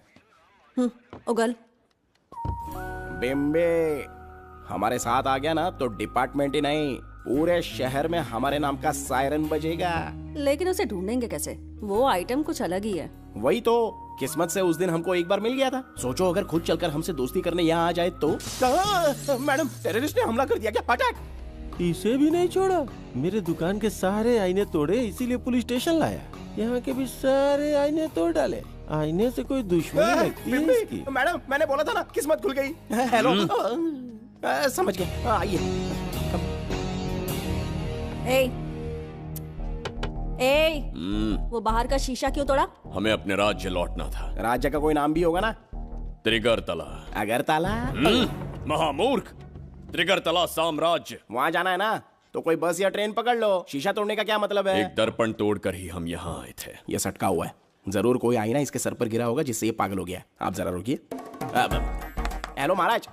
उगल बिम्बे हमारे साथ आ गया ना तो डिपार्टमेंट ही नहीं पूरे शहर में हमारे नाम का सायरन बजेगा। लेकिन उसे ढूंढेंगे कैसे? वो आइटम कुछ अलग ही है। वही तो, किस्मत से उस दिन हमको एक बार मिल गया था। सोचो अगर खुद चलकर हमसे दोस्ती करने यहाँ आ जाए तो। मैडम, टेररिस्ट ने हमला कर दिया क्या? पटाक! इसे भी नहीं छोड़ा। मेरे दुकान के सारे आईने तोड़े, इसीलिए पुलिस स्टेशन लाया। यहाँ के भी सारे आईने तोड़ डाले। आईने से कोई दुश्मनी लगती है इसकी। मैडम, मैंने बोला था ना, किस्मत खुल गई। हेलो, समझ गए, आइए। वो बाहर का शीशा क्यों तोड़ा? हमें अपने राज्य लौटना था। राज्य का कोई नाम भी होगा ना? त्रिगर्तला। अगरतला? महामूर्ख, त्रिगर्तला साम्राज्य। वहाँ जाना है ना, तो कोई बस या ट्रेन पकड़ लो। शीशा तोड़ने का क्या मतलब है? एक दर्पण तोड़कर ही हम यहाँ आए थे। ये सटका हुआ है, जरूर कोई आईना इसके सर पर गिरा होगा जिससे ये पागल हो गया। आप जरा रुकिए। हेलो महाराज,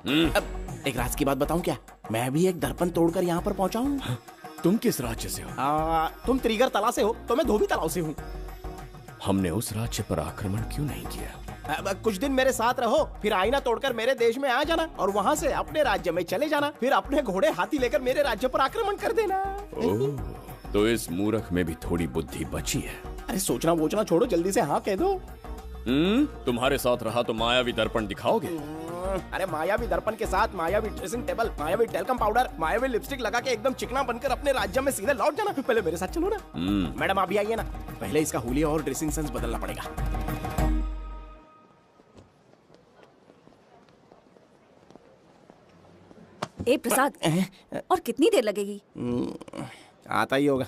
एक राज की बात बताऊं क्या? मैं भी एक दर्पण तोड़कर यहाँ पर पहुंचा हूँ। तुम किस राज्य से हो? तुम त्रिगर्तला से हो, तो मैं धोबी तालाब से हूँ। हमने उस राज्य पर आक्रमण क्यों नहीं किया? कुछ दिन मेरे साथ रहो, फिर आईना तोड़कर मेरे देश में आ जाना और वहाँ से अपने राज्य में चले जाना। फिर अपने घोड़े हाथी लेकर मेरे राज्य पर आक्रमण कर देना। ओह, तो इस मूर्ख में भी थोड़ी बुद्धि बची है। अरे सोचना वोचना छोड़ो, जल्दी से हाँ कह दो। तुम्हारे साथ रहा तो मायावी दर्पण दिखाओगे? अरे मायावी दर्पण के साथ मायावी ड्रेसिंग टेबल, मायावी टेल्कम पाउडर, मायावी लिपस्टिक लगा के एकदम चिकना बनकर अपने राज्य में सीधे लौट जाना। पहले मेरे साथ चलो ना। मैडम आप भी आइए ना, पहले इसका हुलिया और ड्रेसिंग सेंस बदलना पड़ेगा। ए प्रसाद, और कितनी देर लगेगी? आता ही होगा।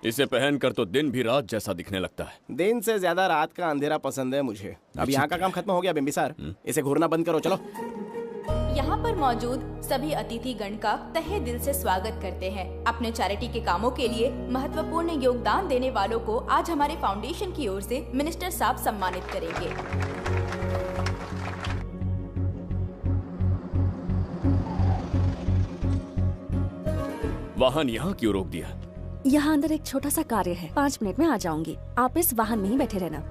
इसे पहनकर तो दिन भी रात जैसा दिखने लगता है। दिन से ज्यादा रात का अंधेरा पसंद है मुझे। अब यहाँ का काम खत्म हो गया बिम्बिसार, इसे घूरना बंद करो। चलो। यहाँ पर मौजूद सभी अतिथि गण का तहे दिल से स्वागत करते हैं। अपने चैरिटी के कामों के लिए महत्वपूर्ण योगदान देने वालों को आज हमारे फाउंडेशन की ओर से मिनिस्टर साहब सम्मानित करेंगे। वाहन यहाँ क्यों रोक दिया? यहाँ अंदर एक छोटा सा कार्य है, 5 मिनट में आ जाऊंगी। आप इस वाहन में ही बैठे रहना।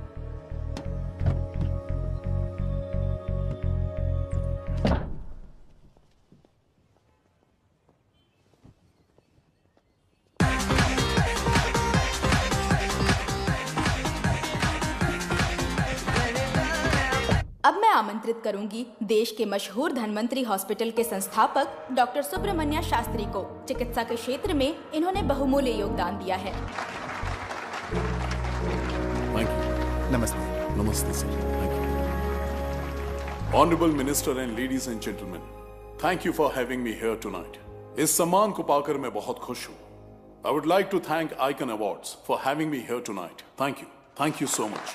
अब मैं आमंत्रित करूंगी देश के मशहूर धन्वंतरी हॉस्पिटल के संस्थापक डॉक्टर सुब्रमण्य शास्त्री को। चिकित्सा के क्षेत्र में इन्होंने बहुमूल्य योगदान दिया है। नमस्ते। नमस्ते sir. Honourable minister and ladies and gentleman, thank you for having me here tonight. इस सम्मान को पाकर मैं बहुत खुश हूँ। I would like to thank icon awards for having me here tonight. Thank you so much.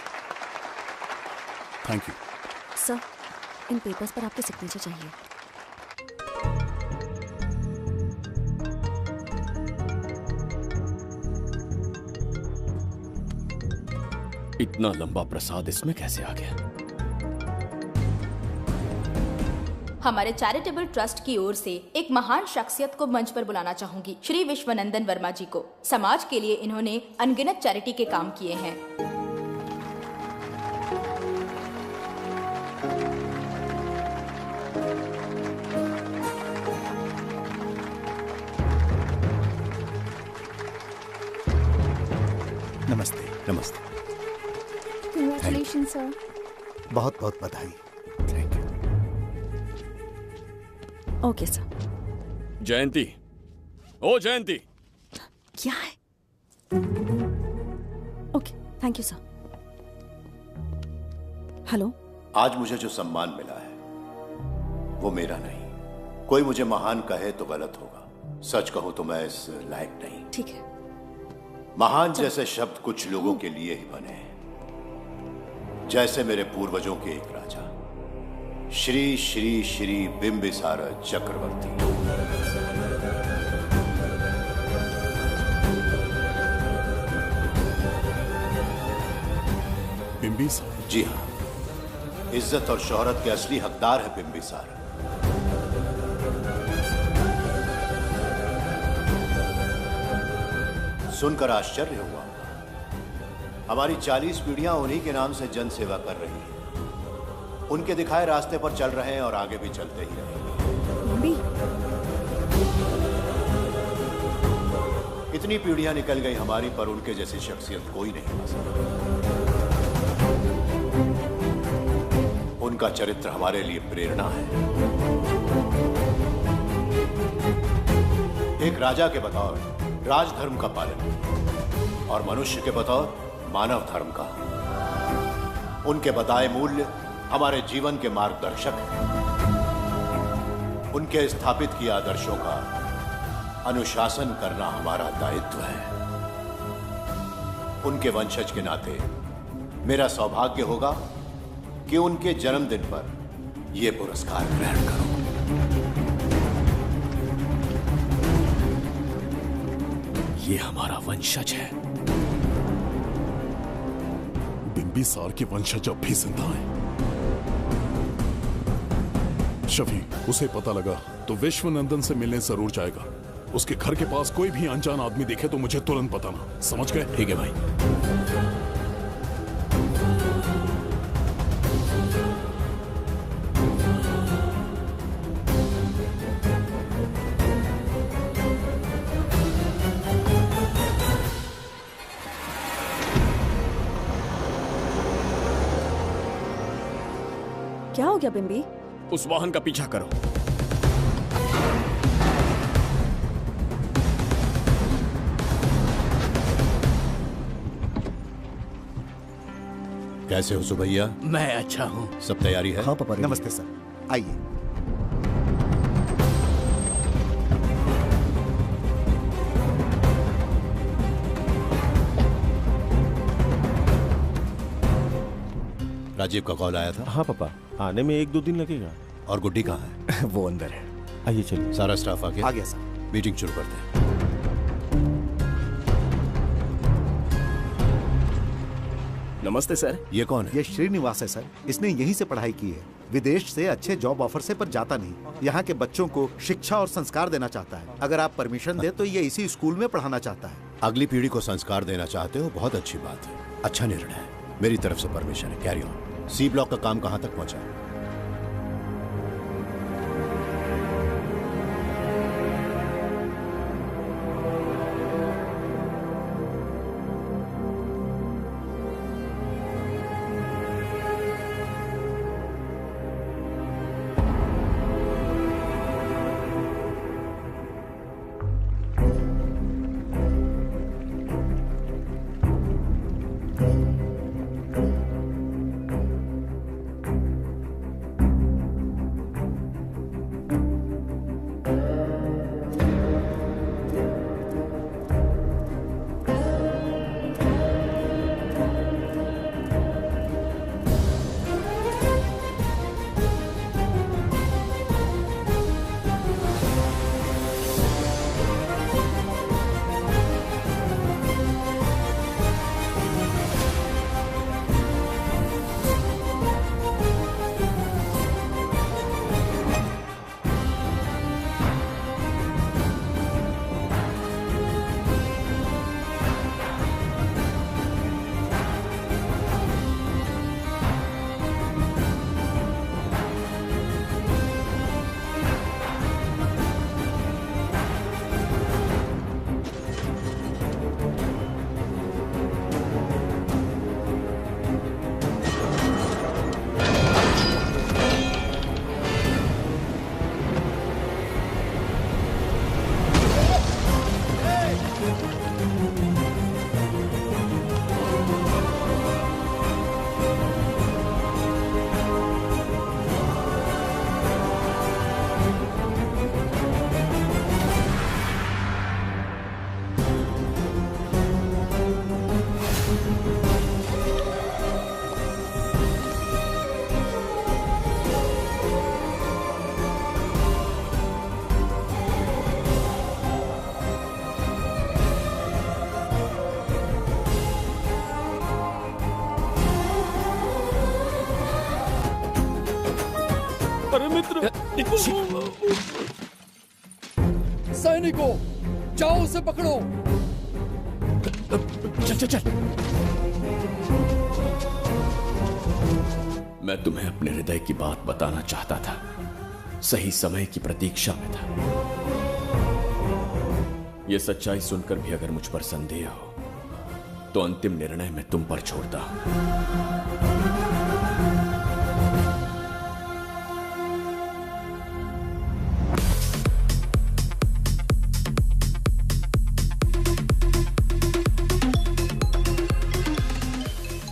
Thank you sir. इन papers पर आपके सिग्नेचर चाहिए। इतना लंबा प्रसाद इसमें कैसे आ गया? हमारे चैरिटेबल ट्रस्ट की ओर से एक महान शख्सियत को मंच पर बुलाना चाहूंगी, श्री विश्वनंदन वर्मा जी को। समाज के लिए इन्होंने अनगिनत चैरिटी के काम किए हैं। नमस्ते। नमस्ते। Congratulations, sir. बहुत बहुत बधाई। Thank you. Okay sir. Jayanti, ओ जयंती। क्या है? Okay, thank you sir. Hello. आज मुझे जो सम्मान मिला है वो मेरा नहीं। कोई मुझे महान कहे तो गलत होगा, सच कहूं तो मैं इस लायक नहीं। ठीक है। महान जैसे शब्द कुछ लोगों के लिए ही बने हैं, जैसे मेरे पूर्वजों के एक राजा। श्री श्री श्री बिंबिसार चक्रवर्ती। बिंबिसार? जी हाँ, इज्जत और शोहरत के असली हकदार है बिंबिसार। सुनकर आश्चर्य हुआ, हमारी 40 पीढ़ियां उन्हीं के नाम से जन सेवा कर रही हैं। उनके दिखाए रास्ते पर चल रहे हैं और आगे भी चलते ही रहेंगे। इतनी पीढ़ियां निकल गई हमारी, पर उनके जैसी शख्सियत कोई नहीं बन सकती। उनका चरित्र हमारे लिए प्रेरणा है। एक राजा के बतौर राजधर्म का पालन और मनुष्य के बतौर मानव धर्म का। उनके बताए मूल्य हमारे जीवन के मार्गदर्शक हैं। उनके स्थापित किए आदर्शों का अनुशासन करना हमारा दायित्व है। उनके वंशज के नाते मेरा सौभाग्य होगा कि उनके जन्मदिन पर यह पुरस्कार ग्रहण करूं। ये हमारा वंशज है। बिंबिसार के वंशज अब भी जिंदा हैं। शफी, उसे पता लगा तो विश्वनंदन से मिलने जरूर जाएगा। उसके घर के पास कोई भी अनजान आदमी दिखे तो मुझे तुरंत बताना, समझ गए? ठीक है भाई। क्या हो गया बिम्बी? उस वाहन का पीछा करो। कैसे हो सुबैया? मैं अच्छा हूँ। सब तैयारी है? हाँ पापा। नमस्ते सर, आइए। राजीव का कॉल आया था? हाँ पापा, आने में 1-2 दिन लगेगा। और गुड्डी कहाँ है? वो अंदर है। आइए चलिए। सारा स्टाफ आ गया? आ गया सर। मीटिंग शुरू करते हैं। नमस्ते सर। ये कौन है? ये श्रीनिवास है सर। इसने यहीं से पढ़ाई की है। विदेश से अच्छे जॉब ऑफर से पर जाता नहीं। यहाँ के बच्चों को शिक्षा और संस्कार देना चाहता है। अगर आप परमिशन दे तो ये इसी स्कूल में पढ़ाना चाहता है। अगली पीढ़ी को संस्कार देना चाहते हो, बहुत अच्छी बात है, अच्छा निर्णय है। मेरी तरफ से परमिशन है, कैरी ऑन। सी ब्लॉक का काम कहाँ तक पहुँचा? सैनिकों, जाओ उसे पकड़ो। चल चल चल। मैं तुम्हें अपने हृदय की बात बताना चाहता था, सही समय की प्रतीक्षा में था। यह सच्चाई सुनकर भी अगर मुझ पर संदेह हो तो अंतिम निर्णय मैं तुम पर छोड़ता हूं।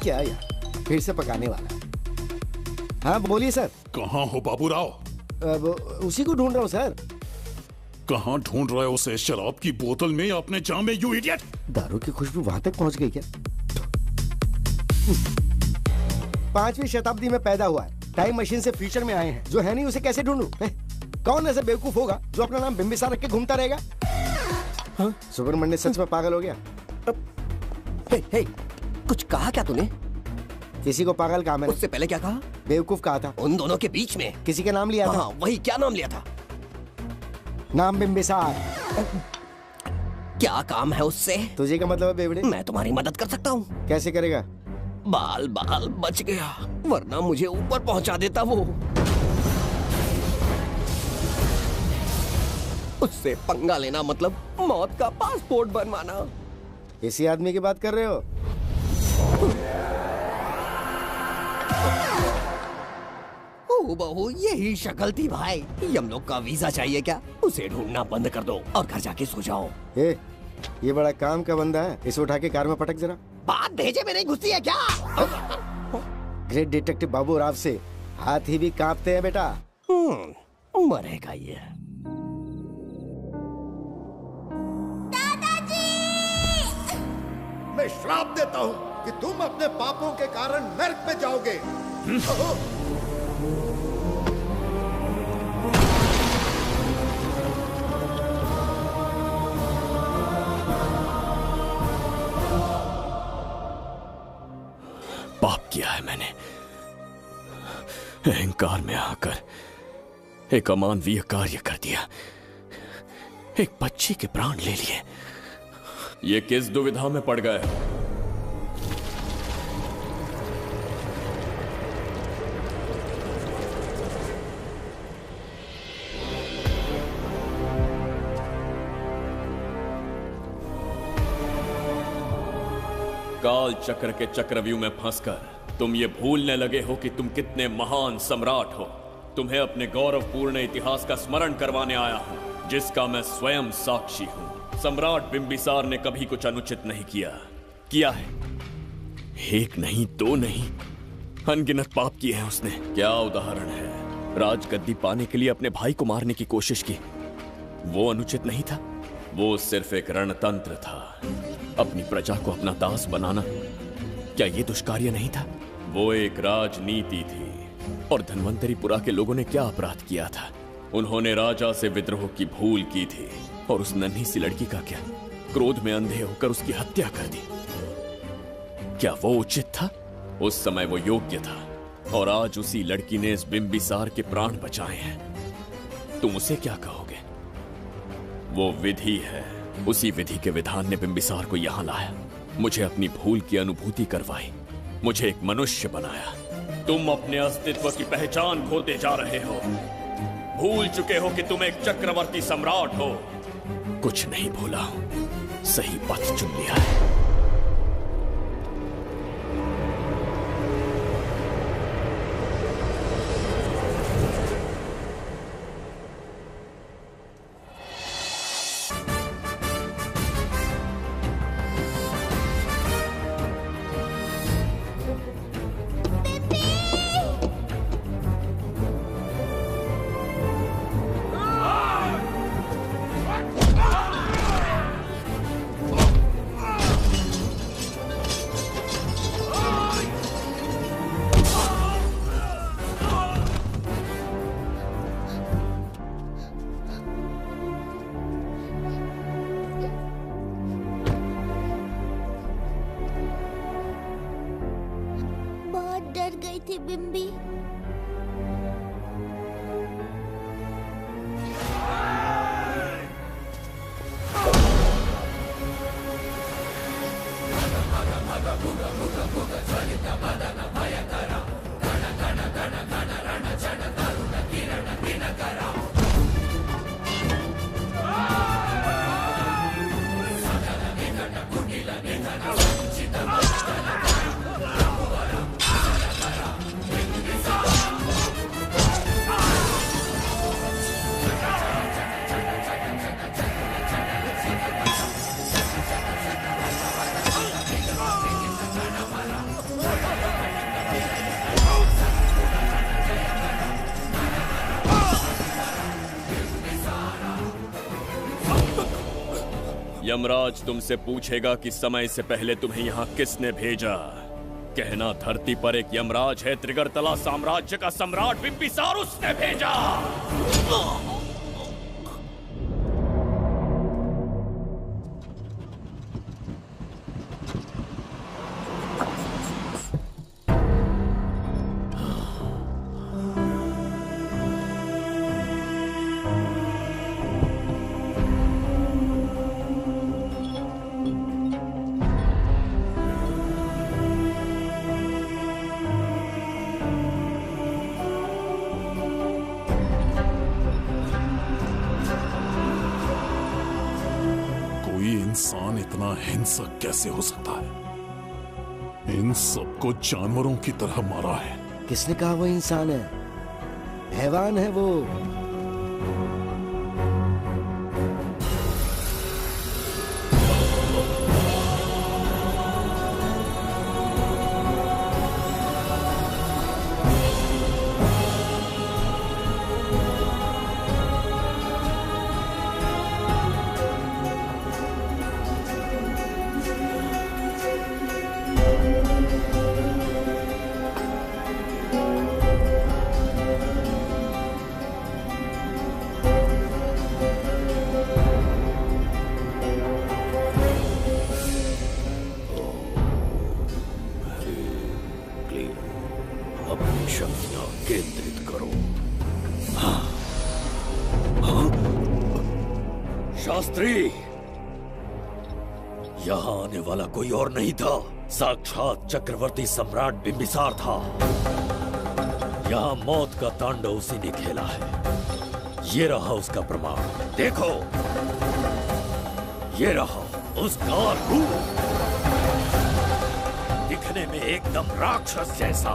क्या यार, फिर से पकाने वाला है। हाँ बोलिए सर। कहाँ हो बाबूराव? अब उसी को ढूंढ रहा हूँ सर। कहाँ ढूंढ रहे हो उसे? शराब की बोतल में या अपने जाम में, यू इडियट? दारू की खुशबू वहां तक पहुंच गई क्या? 5वीं शताब्दी में पैदा हुआ है, टाइम मशीन से फ्यूचर में आए हैं, जो है नहीं उसे कैसे ढूंढूं? कौन ऐसा बेवकूफ होगा जो अपना नाम बिंबिसार रख के घूमता रहेगा? हाँ? सुब्रमण्य सच में पागल हो गया। हे, कुछ कहा क्या तूने? किसी को पागल कहा मैंने। उससे पहले क्या कहा? बेवकूफ कहा था। उन दोनों के बीच में किसी का नाम लिया था। हाँ, वही, क्या नाम लिया था? नाम बिंबिसार। क्या काम है उससे? तुझे क्या मतलब है बेवड़े? मैं तुम्हारी मदद कर सकता हूँ। कैसे करेगा? बाल बच गया, वरना मुझे ऊपर पहुंचा देता वो। उससे पंगा लेना मतलब मौत का पासपोर्ट बनवाना। इसी आदमी की बात कर रहे हो? ओ बहू, यही शक्ल थी भाई। यमलोक का वीजा चाहिए क्या? उसे ढूंढना बंद कर दो और घर जाके सो जाओ। ये बड़ा काम का बंदा है, इसे उठा के कार में पटक जरा। बात भेजे में नहीं घुसती है क्या? ग्रेट डिटेक्टिव बाबू राव से हाथ ही भी कांपते हैं बेटा। मरेगा ये। मैं श्राप देता हूँ कि तुम अपने पापों के कारण नर्क में जाओगे। पाप किया है मैंने। अहंकार में आकर एक अमानवीय कार्य कर दिया, एक बच्ची के प्राण ले लिए। ये किस दुविधा में पड़ गए? काल चक्र के चक्रव्यूह में फंसकर तुम ये भूलने लगे हो कि तुम कितने महान सम्राट हो। तुम्हें अपने गौरवपूर्ण इतिहास का स्मरण करवाने आया हूं, जिसका मैं स्वयं साक्षी हूं। सम्राट बिंबिसार ने कभी कुछ अनुचित नहीं किया है। एक नहीं, दो नहीं, अनगिनत पाप किए हैं उसने। क्या उदाहरण है? राजगद्दी पाने के लिए अपने भाई को मारने की कोशिश की, वो अनुचित नहीं था। वो सिर्फ एक रणतंत्र था। अपनी प्रजा को अपना दास बनाना, क्या ये दुष्कार्य नहीं था? वो एक राजनीति थी। और धन्वंतरीपुरा के लोगों ने क्या अपराध किया था? उन्होंने राजा से विद्रोह की भूल की थी। और उस नन्ही सी लड़की का क्या? क्रोध में अंधे होकर उसकी हत्या कर दी। क्या वो उचित था? उस समय वो योग्य था। और आज उसी लड़की ने इस बिंबिसार के प्राण बचाए हैं। तुम उसे क्या कहोगे? वो विधि है। उसी विधि के विधान ने बिंबिसार को यहां लाया, मुझे अपनी भूल की अनुभूति करवाई, मुझे एक मनुष्य बनाया। तुम अपने अस्तित्व की पहचान खोते जा रहे हो। भूल चुके हो कि तुम एक चक्रवर्ती सम्राट हो। कुछ नहीं भूला हूं, सही पथ चुन लिया है। बहुत डर गई थी बिम्बी। यमराज तुमसे पूछेगा कि समय से पहले तुम्हें यहाँ किसने भेजा। कहना धरती पर एक यमराज है, त्रिगर्तला साम्राज्य का सम्राट बिम्बिसार उसने भेजा। इंसान इतना हिंसक कैसे हो सकता है? इन सबको जानवरों की तरह मारा है। किसने कहा वो इंसान है? हैवान है वो। शास्त्री, यहाँ आने वाला कोई और नहीं था, साक्षात चक्रवर्ती सम्राट बिम्बिसार था। यहाँ मौत का तांडव उसी ने खेला है। ये रहा उसका प्रमाण, देखो, ये रहा उसका रूप, दिखने में एकदम राक्षस जैसा।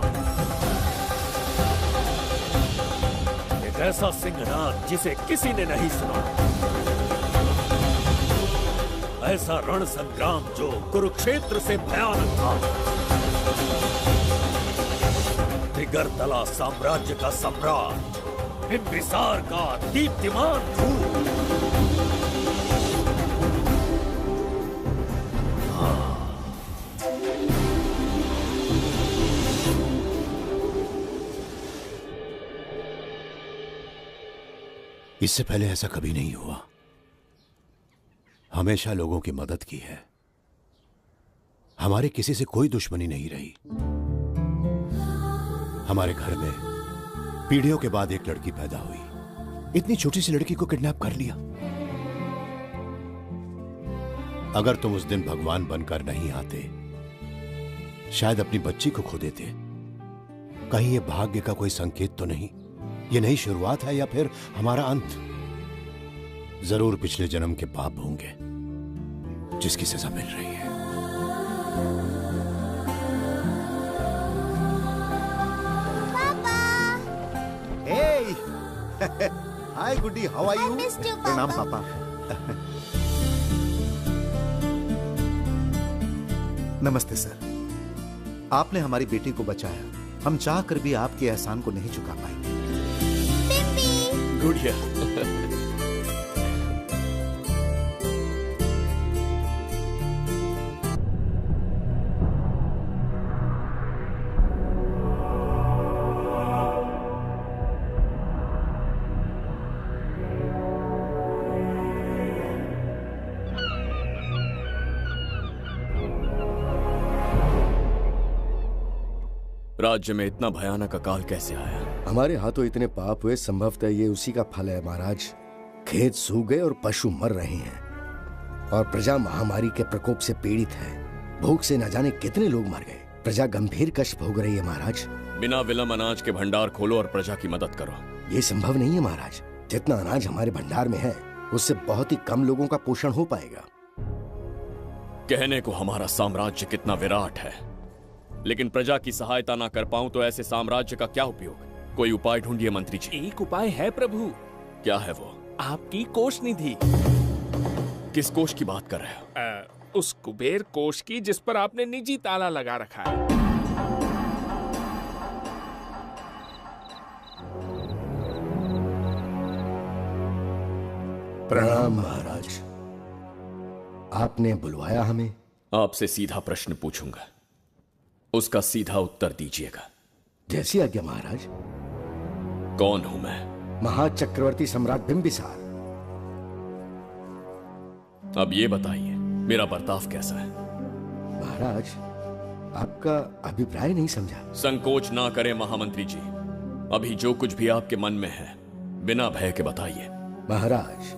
एक ऐसा सिंहनाद जिसे किसी ने नहीं सुना, ऐसा रण संग्राम जो कुरुक्षेत्र से भयानक था। त्रिगर्तला साम्राज्य का सम्राट बिम्बिसार का दीप्तिमान रूप। इससे पहले ऐसा कभी नहीं हुआ। हमेशा लोगों की मदद की है। हमारे किसी से कोई दुश्मनी नहीं रही। हमारे घर में पीढ़ियों के बाद एक लड़की पैदा हुई। इतनी छोटी सी लड़की को किडनैप कर लिया। अगर तुम उस दिन भगवान बनकर नहीं आते, शायद अपनी बच्ची को खो देते। कहीं ये भाग्य का कोई संकेत तो नहीं? ये नई शुरुआत है या फिर हमारा अंत? जरूर पिछले जन्म के पाप होंगे जिसकी सजा मिल रही है। Hey! Hi, Goody. How are you? I missed you, प्रणाम Papa. पापा। नमस्ते सर। आपने हमारी बेटी को बचाया। हम चाह कर भी आपके एहसान को नहीं चुका पाएंगे। गुड़िया। राज्य में इतना भयानक अकाल कैसे आया? हमारे हाथों इतने पाप हुए, संभवतः ये उसी का फल है महाराज। खेत सूख गए और पशु मर रहे हैं और प्रजा महामारी के प्रकोप से पीड़ित है। भूख से न जाने कितने लोग मर गए। प्रजा गंभीर कष्ट भोग रही है महाराज। बिना विलंब अनाज के भंडार खोलो और प्रजा की मदद करो। ये संभव नहीं है महाराज। जितना अनाज हमारे भंडार में है उससे बहुत ही कम लोगों का पोषण हो पाएगा। कहने को हमारा साम्राज्य कितना विराट है, लेकिन प्रजा की सहायता ना कर पाऊं तो ऐसे साम्राज्य का क्या उपयोग। कोई उपाय ढूंढिए मंत्री जी। एक उपाय है प्रभु। क्या है वो? आपकी कोष निधि। किस कोष की बात कर रहे हो? उस कुबेर कोष की जिस पर आपने निजी ताला लगा रखा है। प्रणाम महाराज। आपने बुलवाया हमें? आपसे सीधा प्रश्न पूछूंगा, उसका सीधा उत्तर दीजिएगा। जैसी आज्ञा महाराज। कौन हूं मैं? महाचक्रवर्ती सम्राट बिंबिसार। अब ये बताइए मेरा बर्ताव कैसा है? महाराज, आपका अभिप्राय नहीं समझा। संकोच ना करें महामंत्री जी, अभी जो कुछ भी आपके मन में है बिना भय के बताइए। महाराज,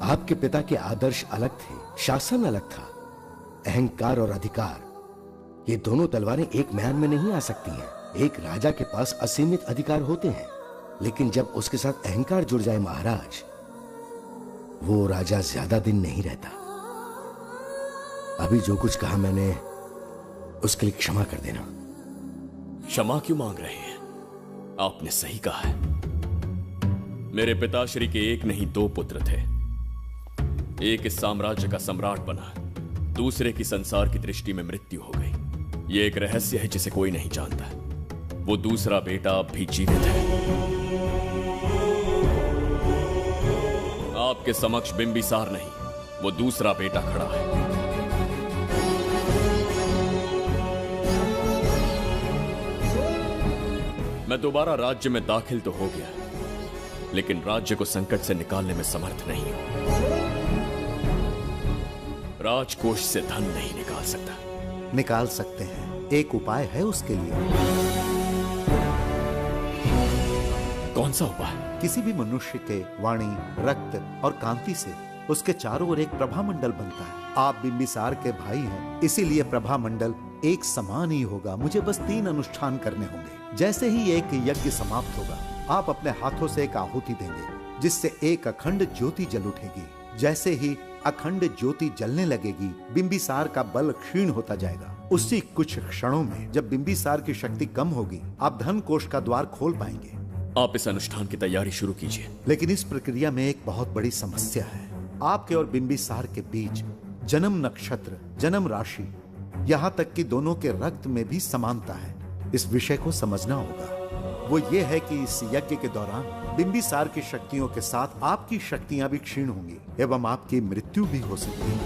आपके पिता के आदर्श अलग थे, शासन अलग था। अहंकार और अधिकार ये दोनों तलवारें एक म्यान में नहीं आ सकती हैं। एक राजा के पास असीमित अधिकार होते हैं, लेकिन जब उसके साथ अहंकार जुड़ जाए महाराज, वो राजा ज्यादा दिन नहीं रहता। अभी जो कुछ कहा मैंने उसके लिए क्षमा कर देना। क्षमा क्यों मांग रहे हैं? आपने सही कहा है। मेरे पिताश्री के एक नहीं दो पुत्र थे। एक इस साम्राज्य का सम्राट बना, दूसरे की संसार की दृष्टि में मृत्यु हो गई। ये एक रहस्य है जिसे कोई नहीं जानता। वो दूसरा बेटा अब भी जीवित है। आपके समक्ष बिंबिसार नहीं, वो दूसरा बेटा खड़ा है। मैं दोबारा राज्य में दाखिल तो हो गया, लेकिन राज्य को संकट से निकालने में समर्थ नहीं हूं। राजकोष से धन नहीं निकाल सकता। निकाल सकते हैं, एक उपाय है उसके लिए। कौन सा उपाय? किसी भी मनुष्य के वाणी, रक्त और कांति से उसके चारों ओर एक प्रभा मंडल बनता है। आप बिंबिसार के भाई हैं, इसीलिए प्रभा मंडल एक समान ही होगा। मुझे बस 3 अनुष्ठान करने होंगे। जैसे ही एक यज्ञ समाप्त होगा, आप अपने हाथों से एक आहुति देंगे, जिससे एक अखंड ज्योति जल उठेगी। जैसे ही अखंड ज्योति जलने लगेगी, बिंबिसार का बल क्षीण होता जाएगा। उसी कुछ क्षणों में जब बिंबिसार की शक्ति कम होगी, आप धन कोष का द्वार खोल पाएंगे। आप इस अनुष्ठान की तैयारी शुरू कीजिए। लेकिन इस प्रक्रिया में एक बहुत बड़ी समस्या है। आपके और बिंबिसार के बीच जन्म नक्षत्र, जन्म राशि, यहाँ तक कि दोनों के रक्त में भी समानता है। इस विषय को समझना होगा। वो ये है कि इस यज्ञ के दौरान बिंबिसार की शक्तियों के साथ आपकी शक्तियां भी क्षीण होंगी एवं आपकी मृत्यु भी हो सकती है।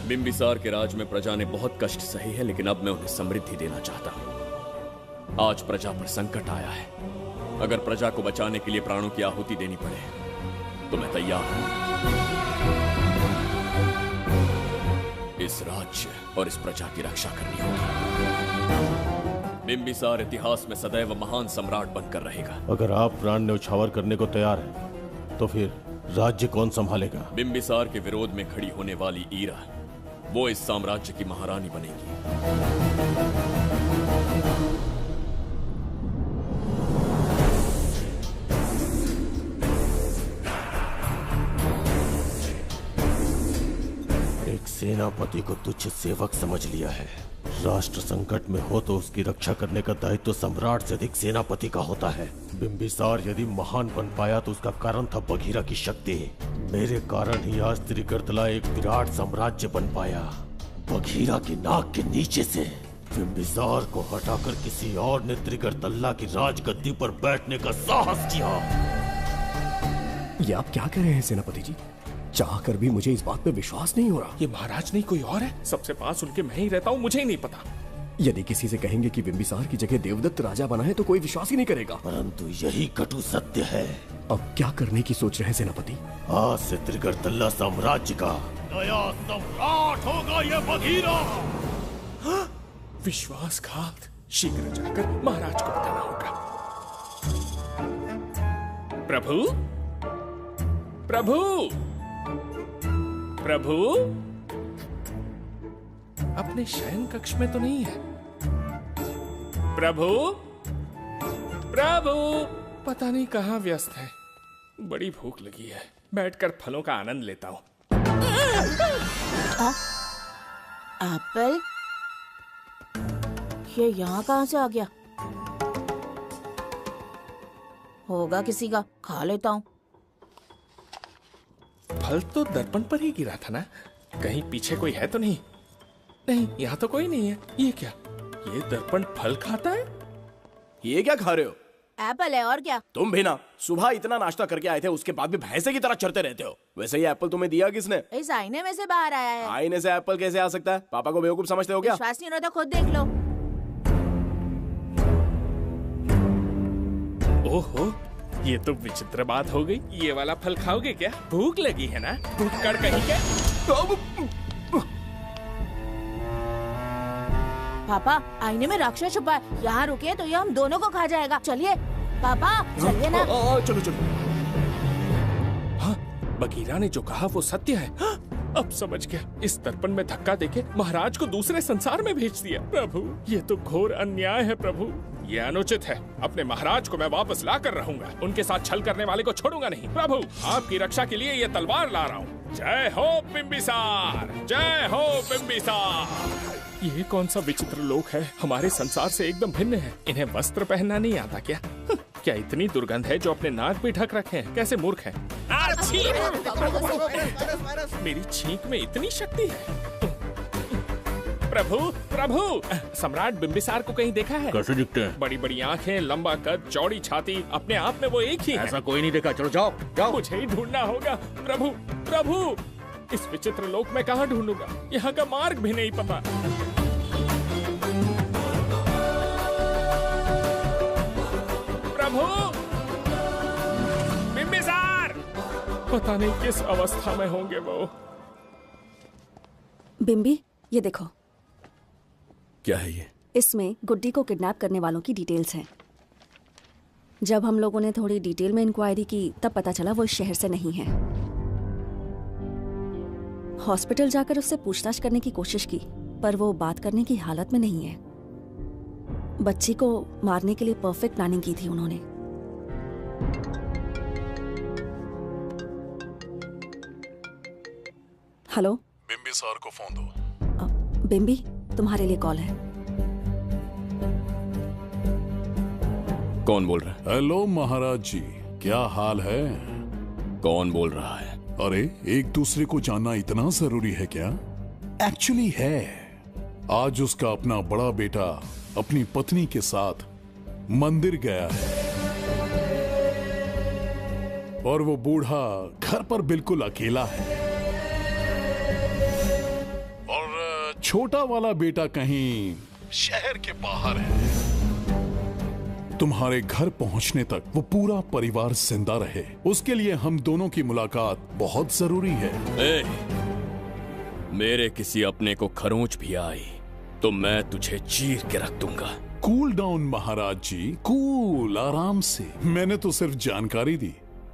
बिंबिसार के राज में प्रजा ने बहुत कष्ट सहे हैं, लेकिन अब मैं उन्हें समृद्धि देना चाहता हूँ। आज प्रजा पर संकट आया है। अगर प्रजा को बचाने के लिए प्राणों की आहुति देनी पड़े तो मैं तैयार हूं। इस राज्य और इस प्रजा की रक्षा करनी होगी। बिंबिसार इतिहास में सदैव महान सम्राट बनकर रहेगा। अगर आप प्राण न्यौछावर करने को तैयार हैं, तो फिर राज्य कौन संभालेगा? बिंबिसार के विरोध में खड़ी होने वाली ईरा, वो इस साम्राज्य की महारानी बनेगी। सेनापति को तुच्छ सेवक समझ लिया है। राष्ट्र संकट में हो तो उसकी रक्षा करने का दायित्व सम्राट से अधिक सेनापति का होता है। बिंबिसार यदि महान बन पाया तो उसका कारण था बघीरा की शक्ति। मेरे कारण ही आज त्रिगर्तला एक विराट साम्राज्य बन पाया। बघीरा की नाक के नीचे से बिंबिसार को हटाकर किसी और ने त्रिगर्तला की राजगद्दी पर बैठने का साहस किया। ये आप क्या कह रहे हैं सेनापति जी? चाहकर भी मुझे इस बात पे विश्वास नहीं हो रहा। ये महाराज नहीं कोई और है। सबसे पास उनके मैं ही रहता हूँ, मुझे ही नहीं पता। यदि किसी से कहेंगे कि बिंबिसार की जगह देवदत्त राजा बना है तो कोई विश्वास ही नहीं करेगा। परंतु यही कटु सत्य है। अब क्या करने की सोच रहे हैं सेनापति? आज से त्रिगर्तला साम्राज्य का नया सम्राट होगा ये बघीरा। विश्वासघात। शीघ्र जाकर महाराज को बताना होगा। प्रभु, प्रभु, प्रभु अपने शयन कक्ष में तो नहीं है। प्रभु प्रभु पता नहीं कहाँ व्यस्त है। बड़ी भूख लगी है, बैठकर फलों का आनंद लेता हूँ। एप्पल, ये यहाँ कहाँ से आ गया? होगा किसी का, खा लेता हूँ। फल तो दर्पण पर ही गिरा था ना, कहीं पीछे कोई है तो नहीं? नहीं, यहाँ तो कोई नहीं है। ये क्या, ये दर्पण फल खाता है? ये क्या खा रहे हो? एप्पल है और क्या? तुम भी ना, सुबह इतना नाश्ता करके आए थे, उसके बाद भी भैंसे की तरह चरते रहते हो। वैसे ये एप्पल तुम्हें दिया किसने? इस आईने में से बाहर आया है। आईने से एप्पल कैसे आ सकता है? पापा को बेवकूफ समझते हो क्या? विश्वास नहीं होता खुद देख लो। ओहो, ये तो विचित्र बात हो गई। ये वाला फल खाओगे क्या? भूख लगी है ना? भूख कर कहीं क्या? पापा, आईने में राक्षस छुपा है, यहाँ रुके तो ये हम दोनों को खा जाएगा। चलिए पापा, चलिए ना। चलो चलो। हाँ, बगीरा ने जो कहा वो सत्य है। हाँ, अब समझ गया। इस दर्पण में धक्का देके महाराज को दूसरे संसार में भेज दिया। प्रभु, ये तो घोर अन्याय है प्रभु। ये अनुचित है। अपने महाराज को मैं वापस ला कर रहूंगा। उनके साथ छल करने वाले को छोड़ूंगा नहीं। प्रभु, आपकी रक्षा के लिए ये तलवार ला रहा हूँ। जय हो बिंबिसार, जय हो बिंबिसार। ये कौन सा विचित्र लोक है, हमारे संसार से एकदम भिन्न है। इन्हें वस्त्र पहनना नहीं आता क्या? क्या इतनी दुर्गंध है जो अपने नाक भी ढक रखे हैं? कैसे मूर्ख हैं। मेरी छींक में इतनी शक्ति है। प्रभु प्रभु, सम्राट बिंबिसार को कहीं देखा है? कैसे दिखते हैं? बड़ी बड़ी आंखें, लंबा कद, चौड़ी छाती, अपने आप में वो एक ही है। ऐसा कोई नहीं देखा। चलो जाओ जाओ। मुझे ही ढूंढना होगा। प्रभु प्रभु, इस विचित्र लोक में कहाँ ढूंढूंगा? यहाँ का मार्ग भी नहीं पता। प्रभु, बिंबिसार, पता नहीं किस अवस्था में होंगे वो। बिंबी, ये देखो। क्या है ये? इसमें गुड्डी को किडनैप करने वालों की डिटेल्स हैं। जब हम लोगों ने थोड़ी डिटेल में इंक्वायरी की तब पता चला वो इस शहर से नहीं है। हॉस्पिटल जाकर उससे पूछताछ करने की कोशिश की पर वो बात करने की हालत में नहीं है। बच्ची को मारने के लिए परफेक्ट प्लानिंग की थी उन्होंने। हेलो, बिंबिसार को फोन दो। बिंबी, तुम्हारे लिए कॉल है। कौन बोल रहा है? हेलो महाराज जी, क्या हाल है? कौन बोल रहा है? अरे, एक दूसरे को जानना इतना जरूरी है क्या? एक्चुअली है। आज उसका अपना बड़ा बेटा अपनी पत्नी के साथ मंदिर गया है और वो बूढ़ा घर पर बिल्कुल अकेला है और छोटा वाला बेटा कहीं शहर के बाहर है। तुम्हारे घर पहुंचने तक वो पूरा परिवार जिंदा रहे, उसके लिए हम दोनों की मुलाकात बहुत जरूरी है। मेरे किसी अपने को खरोंच भी आई तो मैं तुझे चीर के रख दूंगा। कूल डाउन महाराज जी, कूल, आराम से। मैंने तो सिर्फ जानकारी दी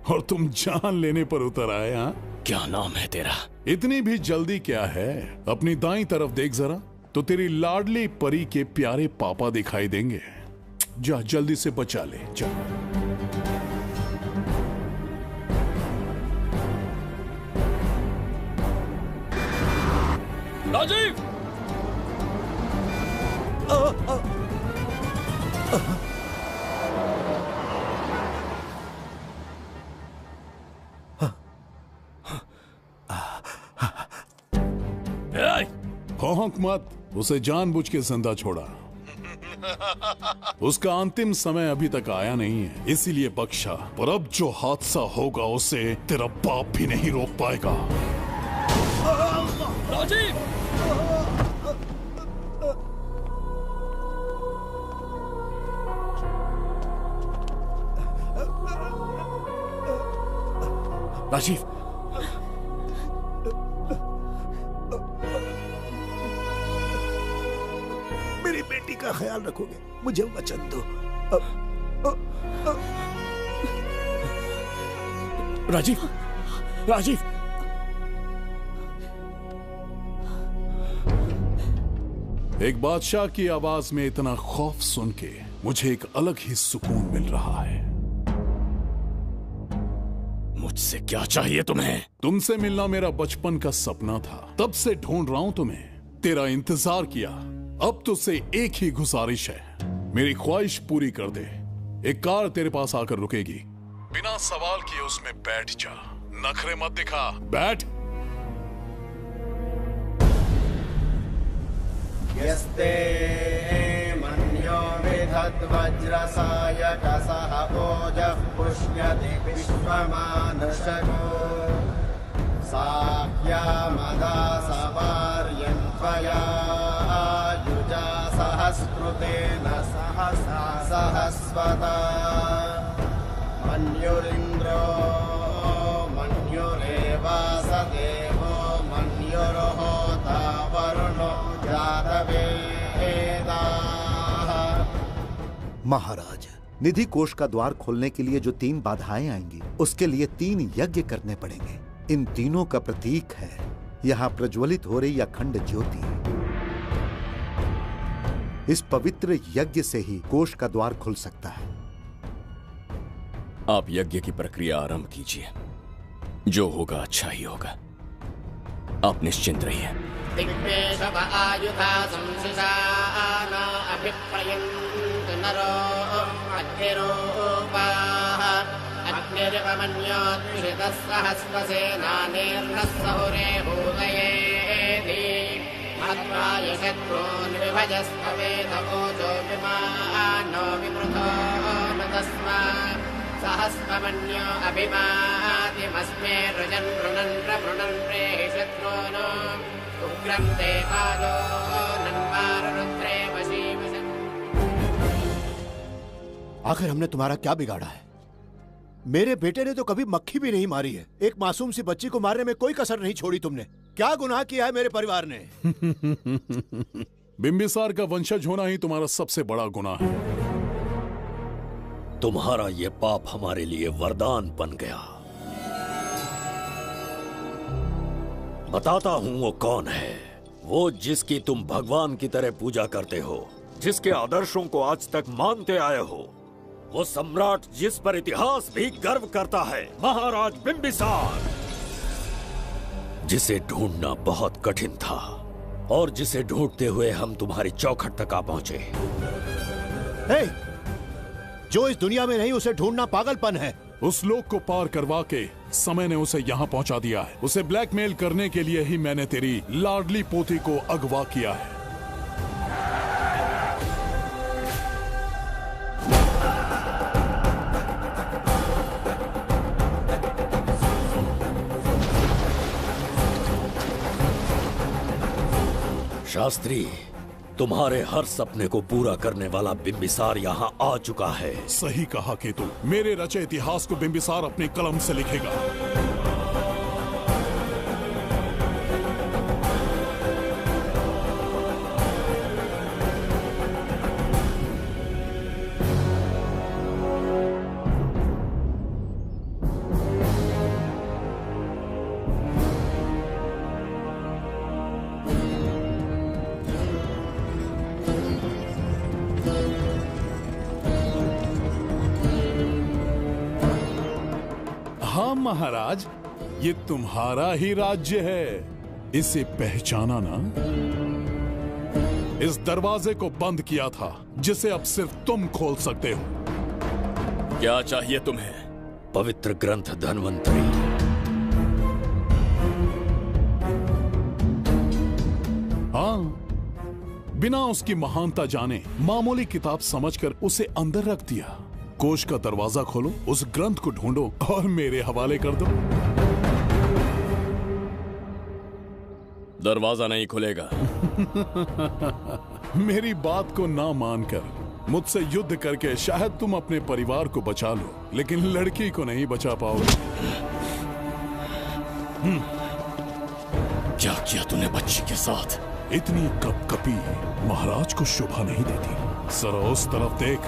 और तुम जान लेने पर उतर आए। हाँ, क्या नाम है तेरा? इतनी भी जल्दी क्या है? अपनी दाईं तरफ देख जरा, तो तेरी लाडली परी के प्यारे पापा दिखाई देंगे। जा, जल्दी से बचा ले, जा। राजीव! भौंक मत, उसे जानबूझ के जिंदा छोड़ा। उसका अंतिम समय अभी तक आया नहीं है, इसीलिए बख्शा। पर अब जो हादसा होगा उसे तेरा बाप भी नहीं रोक पाएगा। राजीव! राजीव, मेरी बेटी का ख्याल रखोगे? मुझे वचन दो। राजीव, राजीव, एक बादशाह की आवाज में इतना खौफ सुन के मुझे एक अलग ही सुकून मिल रहा है। मुझसे क्या चाहिए तुम्हें? तुमसे मिलना मेरा बचपन का सपना था, तब से ढूंढ रहा हूं तुम्हें, तेरा इंतजार किया। अब तुझसे एक ही गुजारिश है, मेरी ख्वाहिश पूरी कर दे। एक कार तेरे पास आकर रुकेगी, बिना सवाल किए उसमें बैठ जा, नखरे मत दिखा, बैठ। यस्ते मन्यो विधद्वज्रसायकसः ओजः पुष्यति विश्वमानशको साख्यामदा सवार्यं त्वया युजा सहस्कृतेन सहसा सहस्वता मन्युरिन्द्रो मन्युरेवास देवो मन्युर्होता वरुणो महाराज, निधि कोष का द्वार खोलने के लिए जो 3 बाधाएं आएंगी, उसके लिए 3 यज्ञ करने पड़ेंगे। इन तीनों का प्रतीक है यहाँ प्रज्वलित हो रही अखंड ज्योति। इस पवित्र यज्ञ से ही कोष का द्वार खुल सकता है। आप यज्ञ की प्रक्रिया आरंभ कीजिए, जो होगा अच्छा ही होगा। आप निश्चिंत रहिए। दिग्वेशव आयुधा संशिशान अभिप्रयन्तु नरो अग्निरूपाः अग्निरिवमन्योद्विषितः सहस्रसेनानेर्नः सहुरे भूतयेति मत्वाय शत्रून् विभजस्त्वमेत ऊचो विमानो विमृतो न तस्मात् सहस्रमन्यो अभिमातिमस्मे रुजन् रुणन् प्रमृणन् प्रेहि शत्रून् उग्रं ते कालो नन्वारुद्रे वशीवशन्। आखिर हमने तुम्हारा क्या बिगाड़ा है? मेरे बेटे ने तो कभी मक्खी भी नहीं मारी है। एक मासूम सी बच्ची को मारने में कोई कसर नहीं छोड़ी तुमने। क्या गुनाह किया है मेरे परिवार ने? बिंबिसार का वंशज होना ही तुम्हारा सबसे बड़ा गुनाह है। तुम्हारा ये पाप हमारे लिए वरदान बन गया। बताता हूं वो कौन है। वो जिसकी तुम भगवान की तरह पूजा करते हो, जिसके आदर्शों को आज तक मानते आए हो, वो सम्राट जिस पर इतिहास भी गर्व करता है, महाराज बिंबिसार, जिसे ढूंढना बहुत कठिन था और जिसे ढूंढते हुए हम तुम्हारी चौखट तक आ पहुंचे। जो इस दुनिया में नहीं, उसे ढूंढना पागलपन है। उस लोक को पार करवा के समय ने उसे यहाँ पहुँचा दिया है। उसे ब्लैकमेल करने के लिए ही मैंने तेरी लाडली पोती को अगवा किया है। शास्त्री, तुम्हारे हर सपने को पूरा करने वाला बिंबिसार यहाँ आ चुका है। सही कहा केतु, मेरे रचे इतिहास को बिंबिसार अपनी कलम से लिखेगा। महाराज, ये तुम्हारा ही राज्य है, इसे पहचाना ना? इस दरवाजे को बंद किया था, जिसे अब सिर्फ तुम खोल सकते हो। क्या चाहिए तुम्हें? पवित्र ग्रंथ धन्वंतरी। हाँ, बिना उसकी महानता जाने मामूली किताब समझकर उसे अंदर रख दिया। कोष का दरवाजा खोलो, उस ग्रंथ को ढूंढो और मेरे हवाले कर दो। दरवाजा नहीं खुलेगा। मेरी बात को ना मानकर मुझसे युद्ध करके शायद तुम अपने परिवार को बचा लो, लेकिन लड़की को नहीं बचा पाओगे। क्या किया तूने बच्ची के साथ? इतनी कपकपी महाराज को शोभा नहीं देती। जरा उस तरफ देख।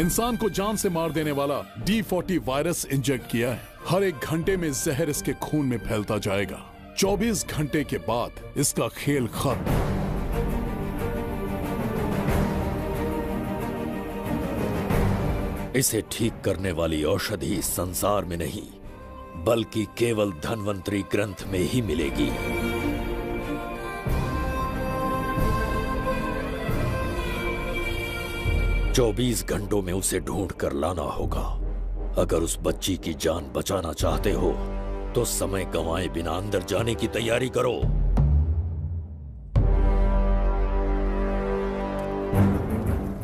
इंसान को जान से मार देने वाला D40 वायरस इंजेक्ट किया है। हर 1 घंटे में जहर इसके खून में फैलता जाएगा। 24 घंटे के बाद इसका खेल खत्म। इसे ठीक करने वाली औषधि संसार में नहीं, बल्कि केवल धन्वंतरी ग्रंथ में ही मिलेगी। चौबीस घंटों में उसे ढूंढ कर लाना होगा। अगर उस बच्ची की जान बचाना चाहते हो तो समय गंवाए बिना अंदर जाने की तैयारी करो।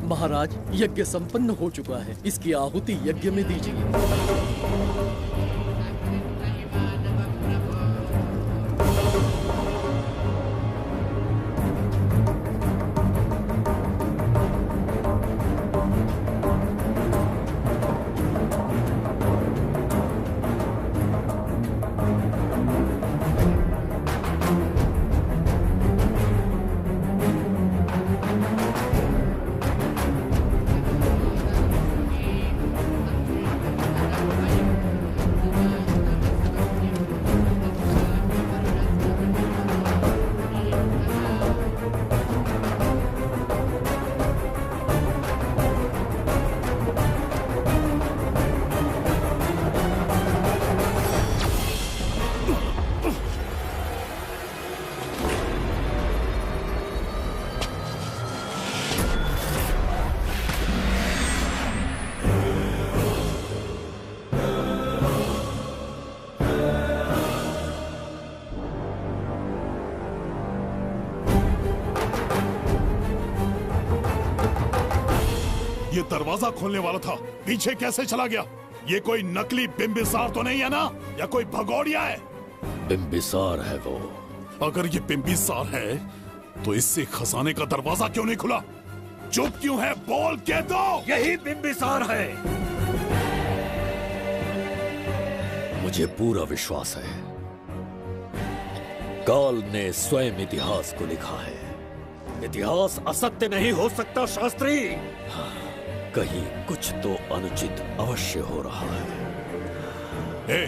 महाराज, यज्ञ संपन्न हो चुका है। इसकी आहुति यज्ञ में दीजिए। ये दरवाजा खोलने वाला था, पीछे कैसे चला गया? ये कोई नकली बिम्बिसार तो नहीं है ना, या कोई भगोड़िया है? बिम्बिसार है वो। अगर ये बिम्बिसार है तो इससे खजाने का दरवाजा क्यों नहीं खुला? चुप क्यों है? बोल के दो। यही बिम्बिसार है। मुझे पूरा विश्वास है, काल ने स्वयं इतिहास को लिखा है। इतिहास असत्य नहीं हो सकता शास्त्री। कहीं कुछ तो अनुचित अवश्य हो रहा है।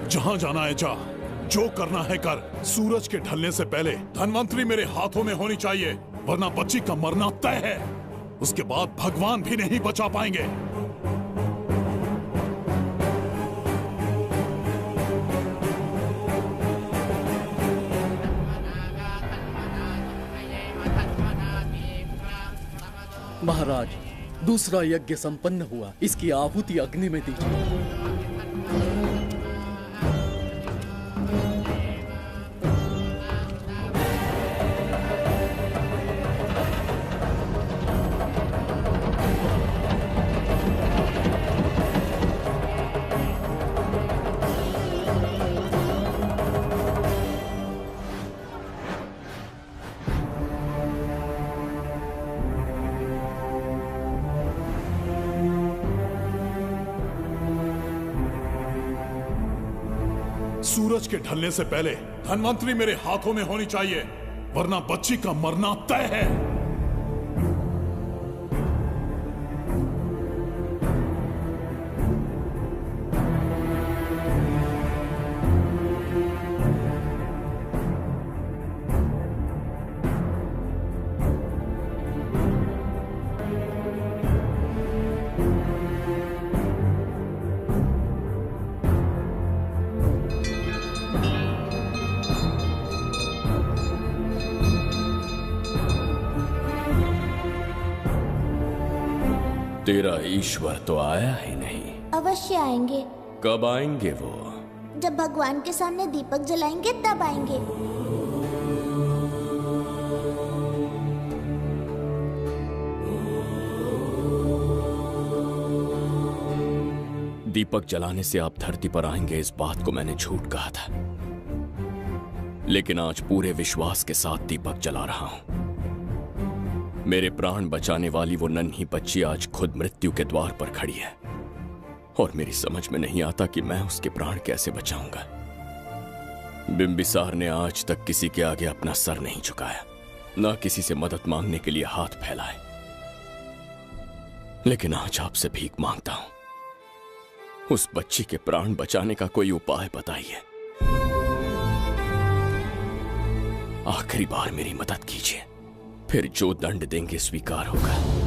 जहां जाना है जा, जो करना है कर। सूरज के ढलने से पहले धन्वंतरी मेरे हाथों में होनी चाहिए, वरना बच्ची का मरना तय है। उसके बाद भगवान भी नहीं बचा पाएंगे। महाराज, दूसरा यज्ञ संपन्न हुआ। इसकी आहुति अग्नि में दीजिए। सूरज के ढलने से पहले धन्वंतरी मेरे हाथों में होनी चाहिए, वरना बच्ची का मरना तय है। तेरा ईश्वर तो आया ही नहीं। अवश्य आएंगे। कब आएंगे वो? जब भगवान के सामने दीपक जलाएंगे तब आएंगे। दीपक जलाने से आप धरती पर आएंगे, इस बात को मैंने झूठ कहा था, लेकिन आज पूरे विश्वास के साथ दीपक जला रहा हूं। मेरे प्राण बचाने वाली वो नन्ही बच्ची आज खुद मृत्यु के द्वार पर खड़ी है। और मेरी समझ में नहीं आता कि मैं उसके प्राण कैसे बचाऊंगा। बिंबिसार ने आज तक किसी के आगे अपना सर नहीं झुकाया, ना किसी से मदद मांगने के लिए हाथ फैलाए। लेकिन आज आपसे भीख मांगता हूं, उस बच्ची के प्राण बचाने का कोई उपाय बताइए। आखिरी बार मेरी मदद कीजिए, फिर जो दंड देंगे स्वीकार होगा।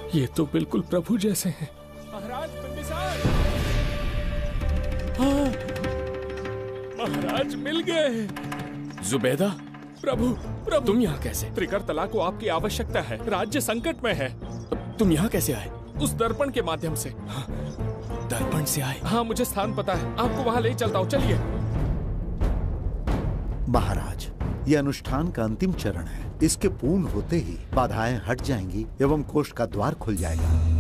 ये तो बिल्कुल प्रभु जैसे हैं। महाराज बिंबिसार! हाँ, महाराज मिल गए। जुबैदा, प्रभु प्रभु तुम यहाँ कैसे? त्रिकर्तला को आपकी आवश्यकता है, राज्य संकट में है। तुम यहाँ कैसे आए? उस दर्पण के माध्यम से। दर्पण से आए? हाँ, मुझे स्थान पता है, आपको वहाँ ले चलता हूँ, चलिए। महाराज, ये अनुष्ठान का अंतिम चरण है। इसके पूर्ण होते ही बाधाएं हट जाएंगी एवं कोष्ठ का द्वार खुल जाएगा।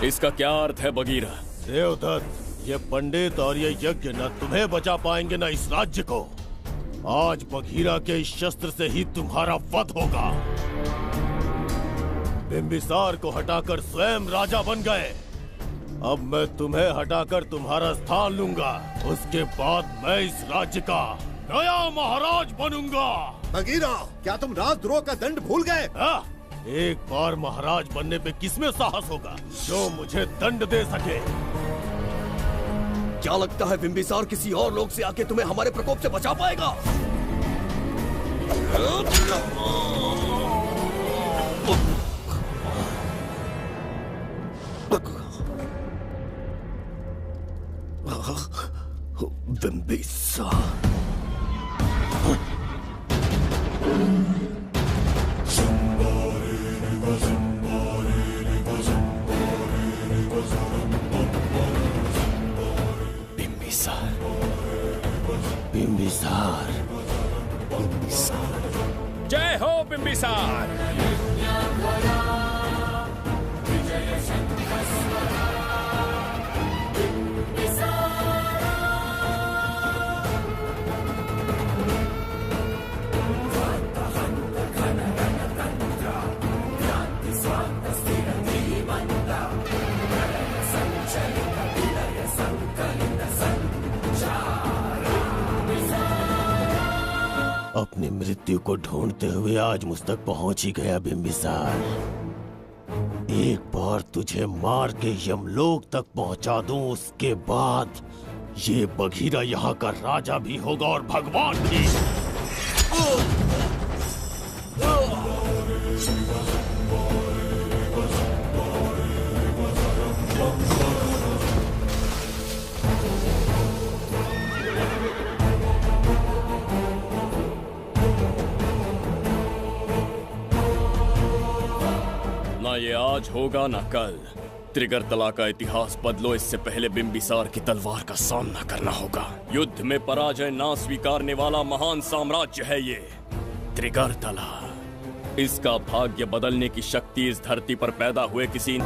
इसका क्या अर्थ है बगीरा? देवदत्त, ये पंडित और ये यज्ञ न तुम्हें बचा पाएंगे न इस राज्य को। आज बगीरा के इस शस्त्र से ही तुम्हारा वध होगा। बिंबिसार को हटाकर स्वयं राजा बन गए, अब मैं तुम्हें हटाकर तुम्हारा स्थान लूंगा। उसके बाद मैं इस राज्य का नया महाराज बनूंगा। बगीरा, क्या तुम राजद्रोह का दंड भूल गए? एक बार महाराज बनने पे किसमें साहस होगा जो मुझे दंड दे सके? क्या लगता है बिंबिसार किसी और लोग से आके तुम्हें हमारे प्रकोप से बचा पाएगा? बिंबिसार बिंबिसार, बिंबिसार, जय हो बिंबिसार। अपनी मृत्यु को ढूंढते हुए आज मुझ तक पहुंच ही गया बिंबिसार। एक बार तुझे मार के यमलोक तक पहुंचा दूं, उसके बाद ये बघीरा यहाँ का राजा भी होगा और भगवान भी। ना ये आज होगा ना कल। त्रिगर्तला का इतिहास बदलो, इससे पहले बिंबिसार की तलवार का सामना करना होगा। युद्ध में पराजय ना स्वीकारने वाला महान साम्राज्य है ये त्रिगर्तला। इसका भाग्य बदलने की शक्ति इस धरती पर पैदा हुए किसी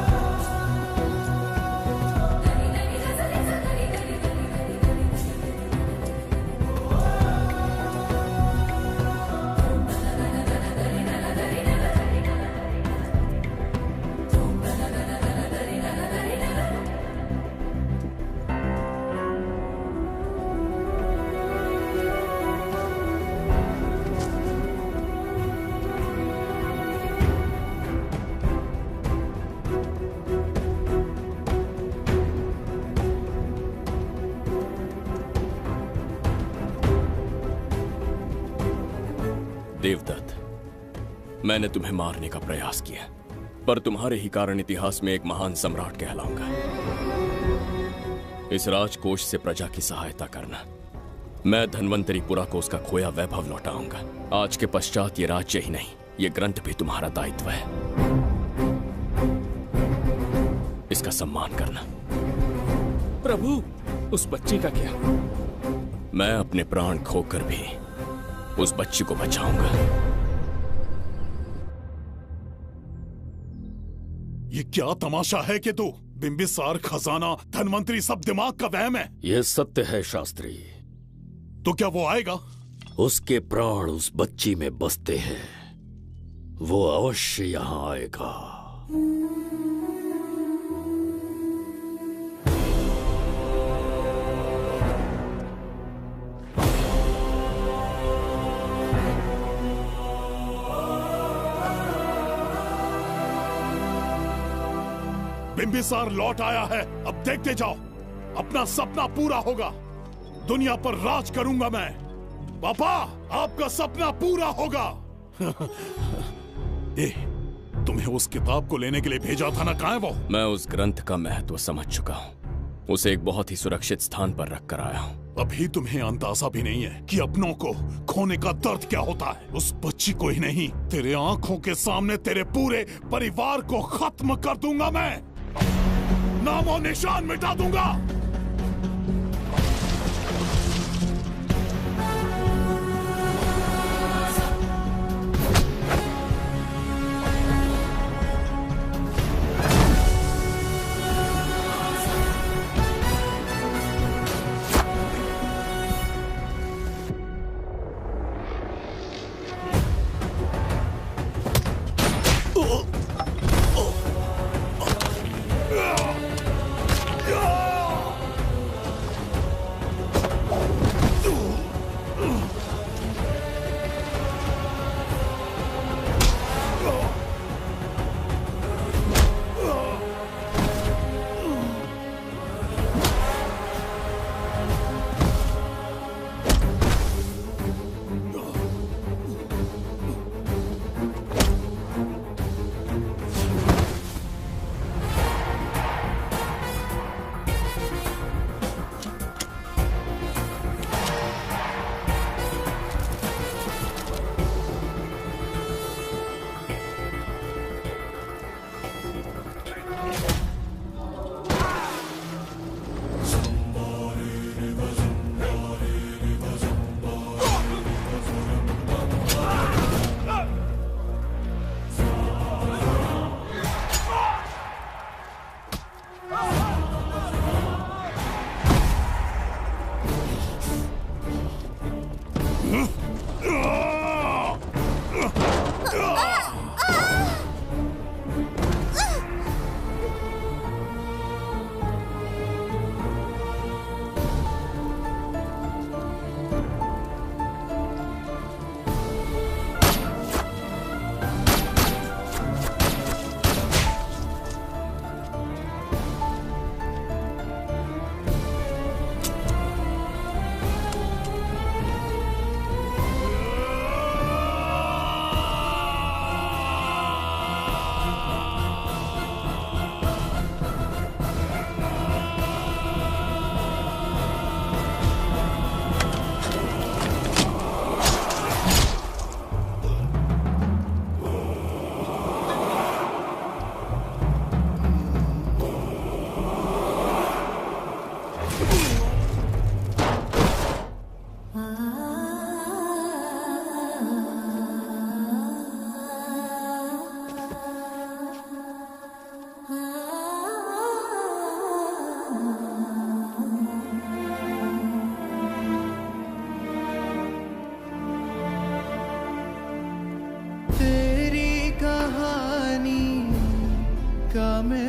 देवदत्त, मैंने तुम्हें मारने का प्रयास किया, पर तुम्हारे ही कारण इतिहास में एक महान सम्राट कहलाऊंगा। इस राजकोष से प्रजा की सहायता करना। मैं धन्वंतरीपुरा को उसका खोया वैभव लौटाऊंगा। आज के पश्चात ये राज्य ही नहीं, ये ग्रंथ भी तुम्हारा दायित्व है। इसका सम्मान करना। प्रभु, उस बच्ची का क्या? मैं अपने प्राण खोकर भी उस बच्ची को बचाऊंगा। ये क्या तमाशा है कि तू बिंबिसार, खजाना, धनवंतरी सब दिमाग का वहम है? यह सत्य है शास्त्री। तो क्या वो आएगा? उसके प्राण उस बच्ची में बसते हैं, वो अवश्य यहाँ आएगा। बिंबिसार लौट आया है, अब देखते जाओ, अपना सपना पूरा होगा। दुनिया पर राज करूंगा मैं। पापा, आपका सपना पूरा होगा। ए, तुम्हें उस किताब को लेने के लिए भेजा था ना, कहाँ है वो? मैं उस ग्रंथ का महत्व समझ चुका हूँ। उसे एक बहुत ही सुरक्षित स्थान पर रख कर आया हूँ। अभी तुम्हें अंदाजा भी नहीं है कि अपनों को खोने का दर्द क्या होता है। उस बच्ची को ही नहीं, तेरे आंखों के सामने तेरे पूरे परिवार को खत्म कर दूंगा मैं। नामो निशान मिटा दूंगा।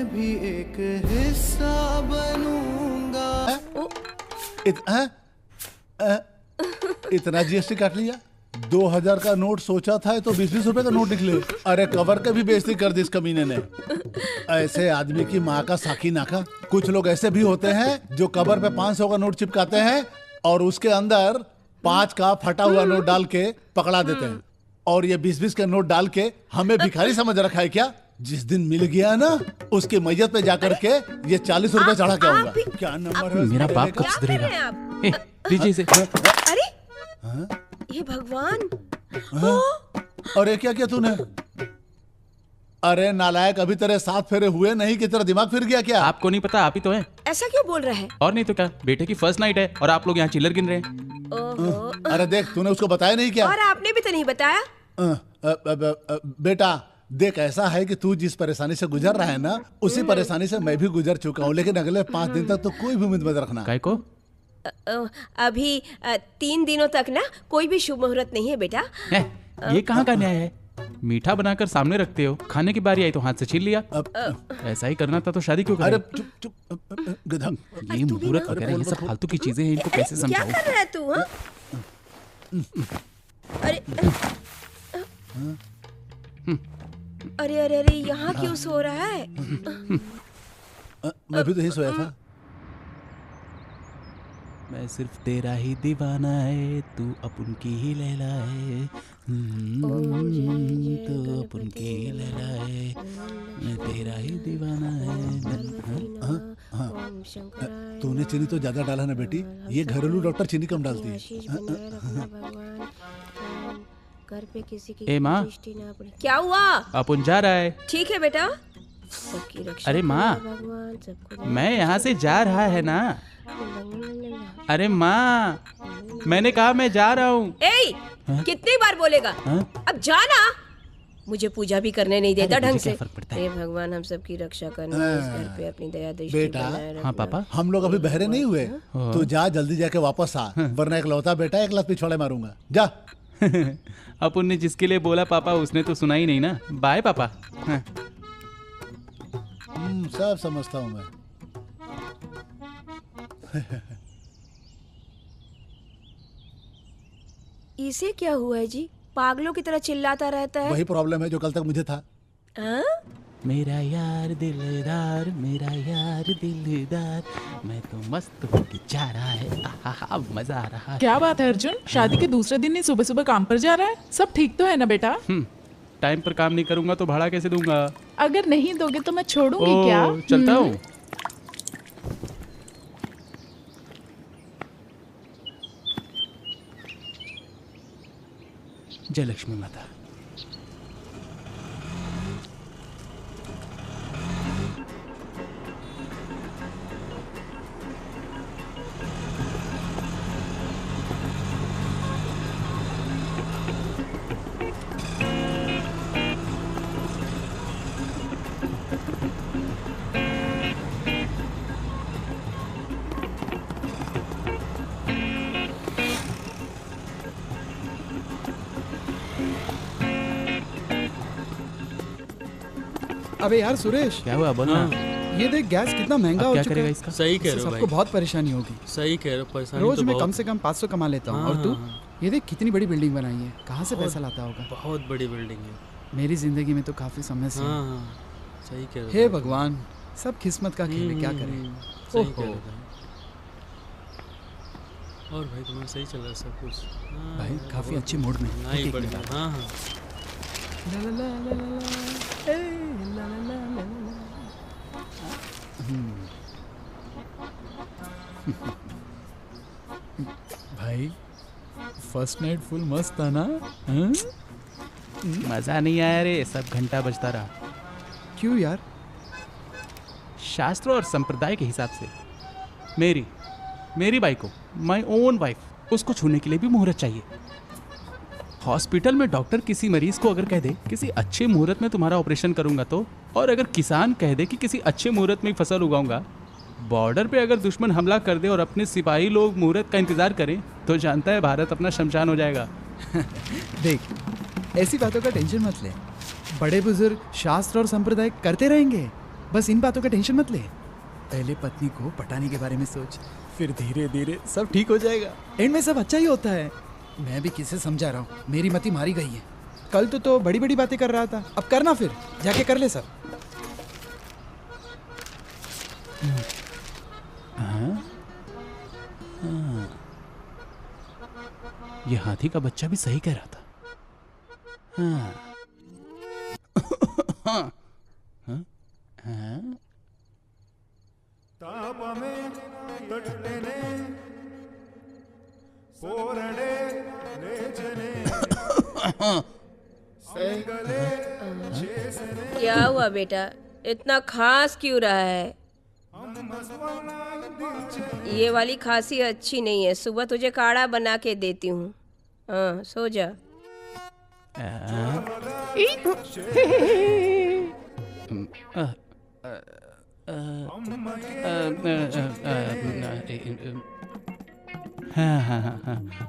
भी एक हिस्सा बनूंगा। इतना जीएसटी काट लिया? 2000 का नोट सोचा था तो 20-20 रुपए का नोट निकले। अरे कवर का भी बेइज्जती कर दी इस कमीने ने। ऐसे आदमी की माँ का साकी नाका। कुछ लोग ऐसे भी होते हैं जो कवर पे 500 का नोट चिपकाते हैं और उसके अंदर 5 का फटा हुआ नोट डाल के पकड़ा देते हैं। और ये 20-20 के नोट डाल के हमें भिखारी समझ रखा है क्या? जिस दिन मिल गया ना उसके मैयत पे जाकर के ये 40 रुपए चढ़ा के आऊंगा। क्या नंबर है? मेरा बाप कब सुधरेगा? दीजिए इसे। अरे ये भगवान, अरे क्या किया तूने? अरे नालायक, अभी तेरे 7 फेरे हुए नहीं कि तेरा दिमाग फिर गया क्या? आपको नहीं पता, आप ही तो हैं। ऐसा क्यों बोल रहा है? और नहीं तो क्या, बेटे की फर्स्ट नाइट है और आप लोग यहाँ चिल्लर गिन रहे हैं। ओहो। अरे देख, तूने उसको बताया नहीं क्या? और आपने भी तो नहीं बताया। बेटा देख, ऐसा है कि तू जिस परेशानी से गुजर रहा है ना, उसी परेशानी से मैं भी गुजर चुका हूँ, लेकिन अगले 5 दिन तक तो कोई भी उम्मीद मत रखना। काय को? अभी 3 दिनों तक ना कोई भी शुभ मुहूर्त नहीं है बेटा। ये कहाँ का न्याय है? मीठा बनाकर सामने रखते हो, खाने की बारी आई तो हाथ से छीन लिया। ऐसा ही करना था तो शादी क्यों करे? अरे चुप गधा। ये मुहूर्त वगैरह ये सब फालतू की चीजें हैं, इनको कैसे समझाऊं? क्या कर रहा है तू? अरे अरे अरे अरे, यहाँ क्यों सो रहा है? मैं भी तो यही सोया था। मैं सिर्फ तेरा ही दीवाना है, तू अपन की ही लैला है, तू अपन की ही लैला है, मैं तेरा ही दीवाना है। तूने चीनी तो ज्यादा डाला ना बेटी, ये घरेलू डॉक्टर चीनी कम डालती है। घर पे किसी की ए माँ, दृष्टि ना पड़े। क्या हुआ? अपन जा रहा है। ठीक है बेटा, सबकी रक्षा। अरे माँ, भगवान सबको। मैं यहाँ से जा रहा है ना। अरे माँ, मैंने कहा मैं जा रहा हूँ। कितनी बार बोलेगा? अब जाना। मुझे पूजा भी करने नहीं देता ढंग से। हे भगवान, हम सबकी रक्षा करना, इस घर पे अपनी दया दृष्टि बेटा। हाँ पापा, हम लोग अभी बहरे नहीं हुए, तू जा जल्दी जाके वापस आ, वरना एक लौता बेटा 1 लाख पिछवाड़े मारूंगा। जा। अपन ने जिसके लिए बोला पापा उसने तो सुना ही नहीं ना। बाय पापा। हाँ। सब समझता हूँ मैं। इसे क्या हुआ है जी? पागलों की तरह चिल्लाता रहता है। वही प्रॉब्लम है जो कल तक मुझे था। मेरा यार दिलदार, मेरा यार दिलदार, मैं तो मस्त होके जा रहा है। आहा, मजा आ रहा है। क्या बात है अर्जुन, शादी के दूसरे दिन ही सुबह सुबह काम पर जा रहा है? सब ठीक तो है ना बेटा? टाइम पर काम नहीं करूंगा तो भाड़ा कैसे दूंगा? अगर नहीं दोगे तो मैं छोड़ूंगी क्या? चलता हूँ। जय लक्ष्मी माता। अबे यार सुरेश, क्या हुआ? बोलना। ये देख गैस कितना महंगा हो क्या चुका करेगा है। इसका? सही कह रहे हो भाई। सबको बहुत परेशानी होगी। सही कह रहे हो, परेशानी रोज तो मैं बहुत। कम से कम 500 कमा लेता हूँ। और तू? ये देख कितनी बड़ी बिल्डिंग बनाई है, कहाँ से पैसा लाता होगा? बहुत बड़ी बिल्डिंग है। मेरी जिंदगी में तो काफी समस्या है। सही कह रहे हो। हे भगवान, सब किस्मत का खेल है, क्या करें। सही कह रहे हो भाई। और भाई तुम्हारा सही चल रहा है सब कुछ? भाई काफी अच्छे मूड में। नहीं बढ़िया। हाँ हाँ। भाई फर्स्ट नाइट फुल मस्त था ना? मजा नहीं आया रे, सब घंटा बजता रहा। क्यों यार? शास्त्र और संप्रदाय के हिसाब से मेरी बाई को, माई ओन वाइफ, उसको छूने के लिए भी मुहूर्त चाहिए। हॉस्पिटल में डॉक्टर किसी मरीज को अगर कह दे किसी अच्छे मुहूर्त में तुम्हारा ऑपरेशन करूंगा तो, और अगर किसान कह दे कि किसी अच्छे मुहूर्त में फसल उगाऊंगा, बॉर्डर पे अगर दुश्मन हमला कर दे और अपने सिपाही लोग मुहूर्त का इंतजार करें, तो जानता है भारत अपना शमशान हो जाएगा। देख, ऐसी बातों का टेंशन मत ले। बड़े बुजुर्ग शास्त्र और संप्रदाय करते रहेंगे, बस इन बातों का टेंशन मत ले। पहले पत्नी को पटाने के बारे में सोच, फिर धीरे धीरे सब ठीक हो जाएगा। एंड में सब अच्छा ही होता है। मैं भी किसे समझा रहा हूँ, मेरी मति मारी गई है। कल तो बड़ी बड़ी बातें कर रहा था, अब करना, फिर जाके कर ले सब। ये हाथी का बच्चा भी सही कह रहा था। हाँ हाँ हाँ हाँ क्या हुआ बेटा, इतना खांस क्यों रहा है? ये वाली खांसी अच्छी नहीं है, सुबह तुझे काढ़ा बना के देती हूँ। हाँ सो जा।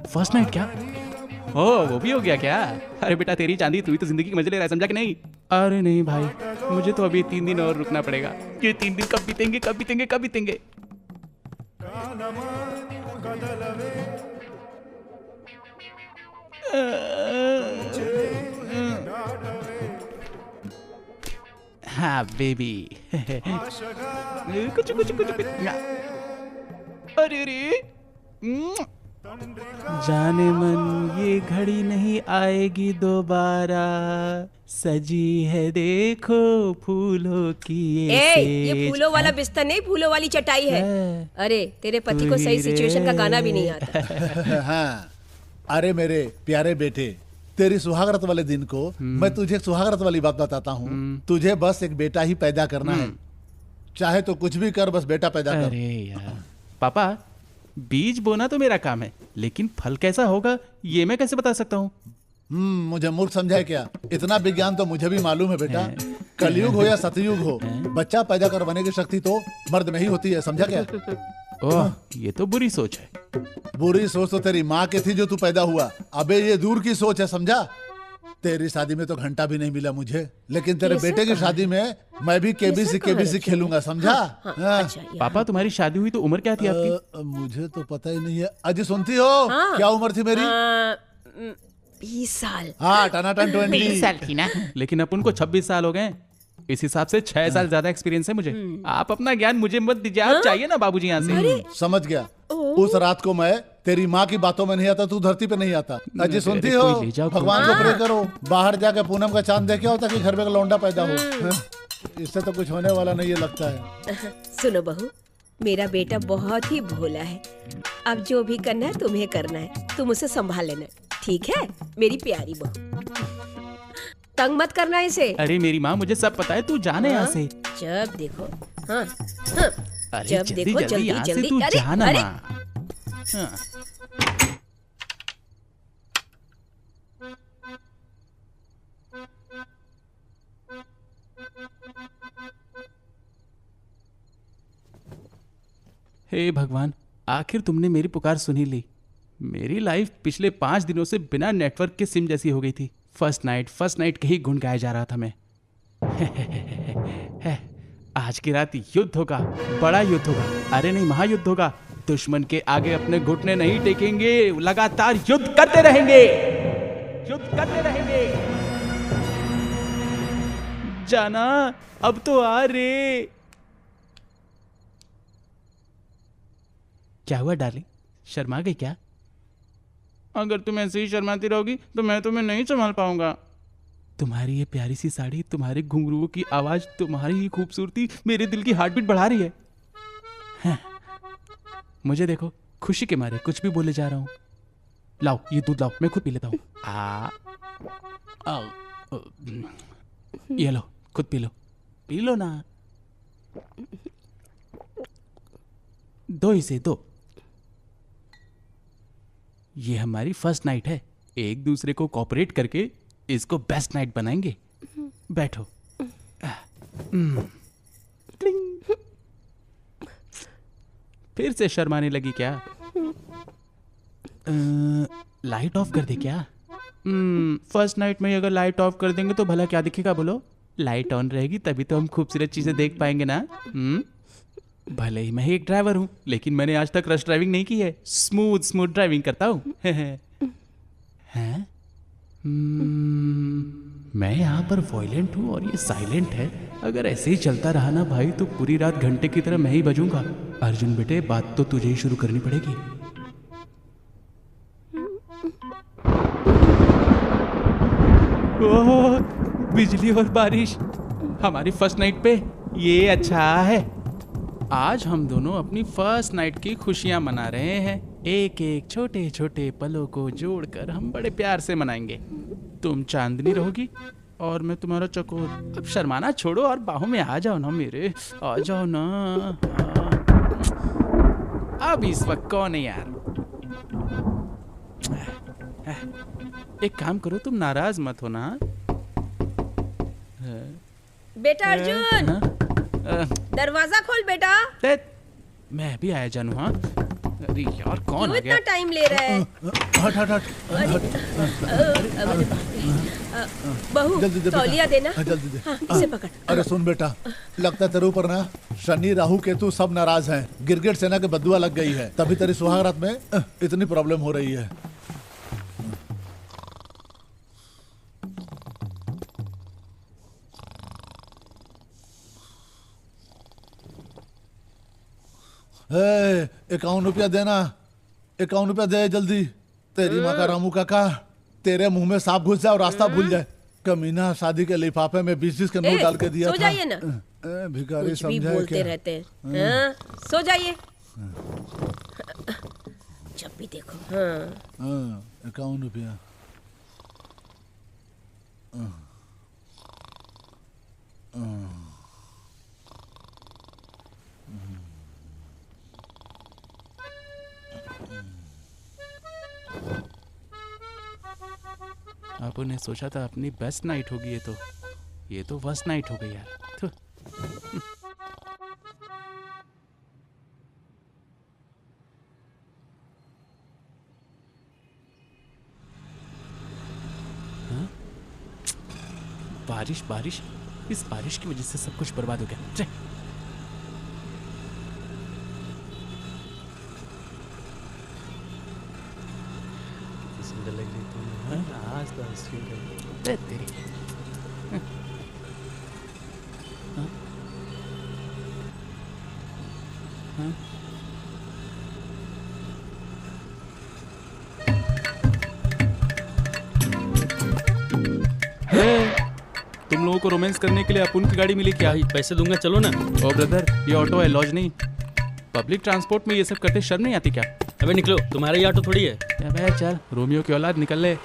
फर्स्ट नाइट क्या? ओ वो भी हो गया क्या? अरे बेटा तेरी चांदी, तू ही तो जिंदगी की मजे ले रहा है, समझा कि नहीं? अरे नहीं भाई, मुझे तो अभी 3 दिन और रुकना पड़ेगा। ये 3 दिन कब बीतेंगे कब बीतेंगे कब बीतेंगे? हाँ बेबी। कुछ कुछ कुछ अरे अरे जाने मन ये घड़ी नहीं आएगी दोबारा, सजी है देखो फूलों की ये फूलों वाला बिस्तर नहीं, फूलों वाली चटाई है। अरे तेरे पति को सही सिचुएशन का गाना भी नहीं आता। हाँ अरे मेरे प्यारे बेटे, तेरी सुहागरात वाले दिन को मैं तुझे एक सुहागरात वाली बात बताता हूँ। तुझे बस एक बेटा ही पैदा करना है, चाहे तो कुछ भी कर, बस बेटा पैदा कर। अरे यार पापा, बीज बोना तो मेरा काम है, लेकिन फल कैसा होगा ये मैं कैसे बता सकता हूँ? मुझे मूर्ख समझा है क्या? इतना विज्ञान तो मुझे भी मालूम है बेटा। कलयुग हो या सतयुग हो, बच्चा पैदा करवाने की शक्ति तो मर्द में ही होती है, समझा क्या? ओह ये तो बुरी सोच है। बुरी सोच तो तेरी माँ की थी जो तू पैदा हुआ। अबे ये दूर की सोच है, समझा? तेरी शादी में तो घंटा भी नहीं मिला मुझे, लेकिन तेरे बेटे की शादी में मैं भी केबीसी खेलूंगा, समझा? अच्छा, पापा तुम्हारी शादी हुई तो उम्र क्या थी आपकी? मुझे तो पता ही नहीं है। अजी सुनती हो? क्या उम्र थी मेरी? 20 साल। हाँ टनाटन 20 साल थी ना, लेकिन अपन को 26 साल हो गए। इस हिसाब से 6 साल ज्यादा एक्सपीरियंस है मुझे। आप अपना ज्ञान मुझे मत दीजिए, आप चाहिए ना बाबूजी यहाँ से। समझ गया। उस रात को मैं तेरी माँ की बातों में नहीं आता, तू धरती पे नहीं आता। अजी सुनती हो? भगवान को प्रे करो, बाहर जाके पूनम का चांद देखे होता कि घर में लौंडा पैदा हो। इससे तो कुछ होने वाला नहीं है लगता है। सुनो बहू, मेरा बेटा बहुत ही भोला है। अब जो भी करना है तुम्हें करना है, तुम उसे संभाल लेना, ठीक है मेरी प्यारी बहू? तंग मत करना इसे। अरे मेरी माँ, मुझे सब पता है, तू जाने यहाँ से। जब देखो हाँ, अरे जब देखो जल्दी जल्दी। तू अरे जाना अरे हाँ। हे भगवान, आखिर तुमने मेरी पुकार सुनी ली। मेरी लाइफ पिछले 5 दिनों से बिना नेटवर्क के सिम जैसी हो गई थी। फर्स्ट नाइट के ही गुण गाया जा रहा था मैं। आज की रात युद्ध होगा, बड़ा युद्ध होगा। अरे नहीं, महायुद्ध होगा। दुश्मन के आगे अपने घुटने नहीं टेकेंगे, लगातार युद्ध करते रहेंगे, युद्ध करते रहेंगे। जाना अब तो आ रे। क्या हुआ डार्लिंग, शर्मा गई क्या? अगर तुम ऐसे ही शर्माती रहोगी तो मैं तुम्हें नहीं संभाल पाऊंगा। तुम्हारी ये प्यारी सी साड़ी, तुम्हारे घुंघरुओं की आवाज, तुम्हारी ये खूबसूरती मेरे दिल की हार्टबीट बढ़ा रही है। हाँ। मुझे देखो, खुशी के मारे कुछ भी बोले जा रहा हूँ। लाओ ये दूध लाओ, मैं खुद पी लेता हूँ। ये लो, खुद पी लो, पी लो ना। दो इसे दो। ये हमारी फर्स्ट नाइट है, एक दूसरे को कोऑपरेट करके इसको बेस्ट नाइट बनाएंगे। बैठो। फिर से शर्माने लगी क्या? लाइट ऑफ कर दे क्या? फर्स्ट नाइट में अगर लाइट ऑफ कर देंगे तो भला क्या दिखेगा बोलो? लाइट ऑन रहेगी तभी तो हम खूबसूरत चीजें देख पाएंगे ना। भले ही मैं एक ड्राइवर हूं, लेकिन मैंने आज तक रश ड्राइविंग नहीं की है। स्मूथ ड्राइविंग करता हूं। हैं? मैं यहाँ पर वॉयलेंट हूँ और ये साइलेंट है। अगर ऐसे ही चलता रहा ना भाई तो पूरी रात घंटे की तरह मैं ही बजूंगा। अर्जुन बेटे, बात तो तुझे ही शुरू करनी पड़ेगी। ओह, बिजली और बारिश हमारी फर्स्ट नाइट पे, ये अच्छा है। आज हम दोनों अपनी फर्स्ट नाइट की खुशियां मना रहे हैं। एक एक छोटे छोटे पलों को जोड़कर हम बड़े प्यार से मनाएंगे। तुम चांदनी रहोगी और मैं तुम्हारा चकोर। अब शर्माना छोड़ो और बाहों में आ जाओ ना मेरे, आ जाओ ना। अब इस वक्त कौन है यार? एक काम करो, तुम नाराज मत हो ना। बेटा अर्जुन, दरवाजा खोल बेटा। मैं भी आया जानू। हाँ, अरे यार कौन आ गया? इतना टाइम ले रहा है? हट हट हट। बहू, तौलिया देना। जल्दी दे। हाँ, इसे पकड़। अरे सुन बेटा, लगता है तेरे ऊपर ना शनि राहु केतु सब नाराज हैं। गिरगिट सेना के बदुआ लग गई है, तभी तेरी सुहागरात में इतनी प्रॉब्लम हो रही है। ₹51 देना, ₹51 दे जल्दी। तेरी माँ का रामू काका तेरे मुंह में सांप घुस जाए और रास्ता भूल जाए। कमीना शादी के लिफाफे में 20-20 के नोट डाल के दिया था। सो जाइए ना। भिखारी कुछ भी समझाए बोलते क्या? रहते हैं। हाँ, सो जाइए। जब भी देखो। हाँ, ₹51। आपने सोचा था अपनी बेस्ट नाइट होगी, ये तो वर्स्ट नाइट हो गई यार। थु। हाँ? बारिश बारिश, इस बारिश की वजह से सब कुछ बर्बाद हो गया। चल। सुंदर लग रही तुम। आज तो तेरी। हाँ? तुम लोगों को रोमांस करने के लिए अपुन की गाड़ी मिली क्या? पैसे दूंगा, चलो ना। ओ ब्रदर, ये ऑटो है, लॉज नहीं। पब्लिक ट्रांसपोर्ट में ये सब करते शर्म नहीं आती क्या? अबे निकलो, तुम्हारा ये ऑटो थोड़ी है। अबे चल, रोमियो की औलाद, निकल ले।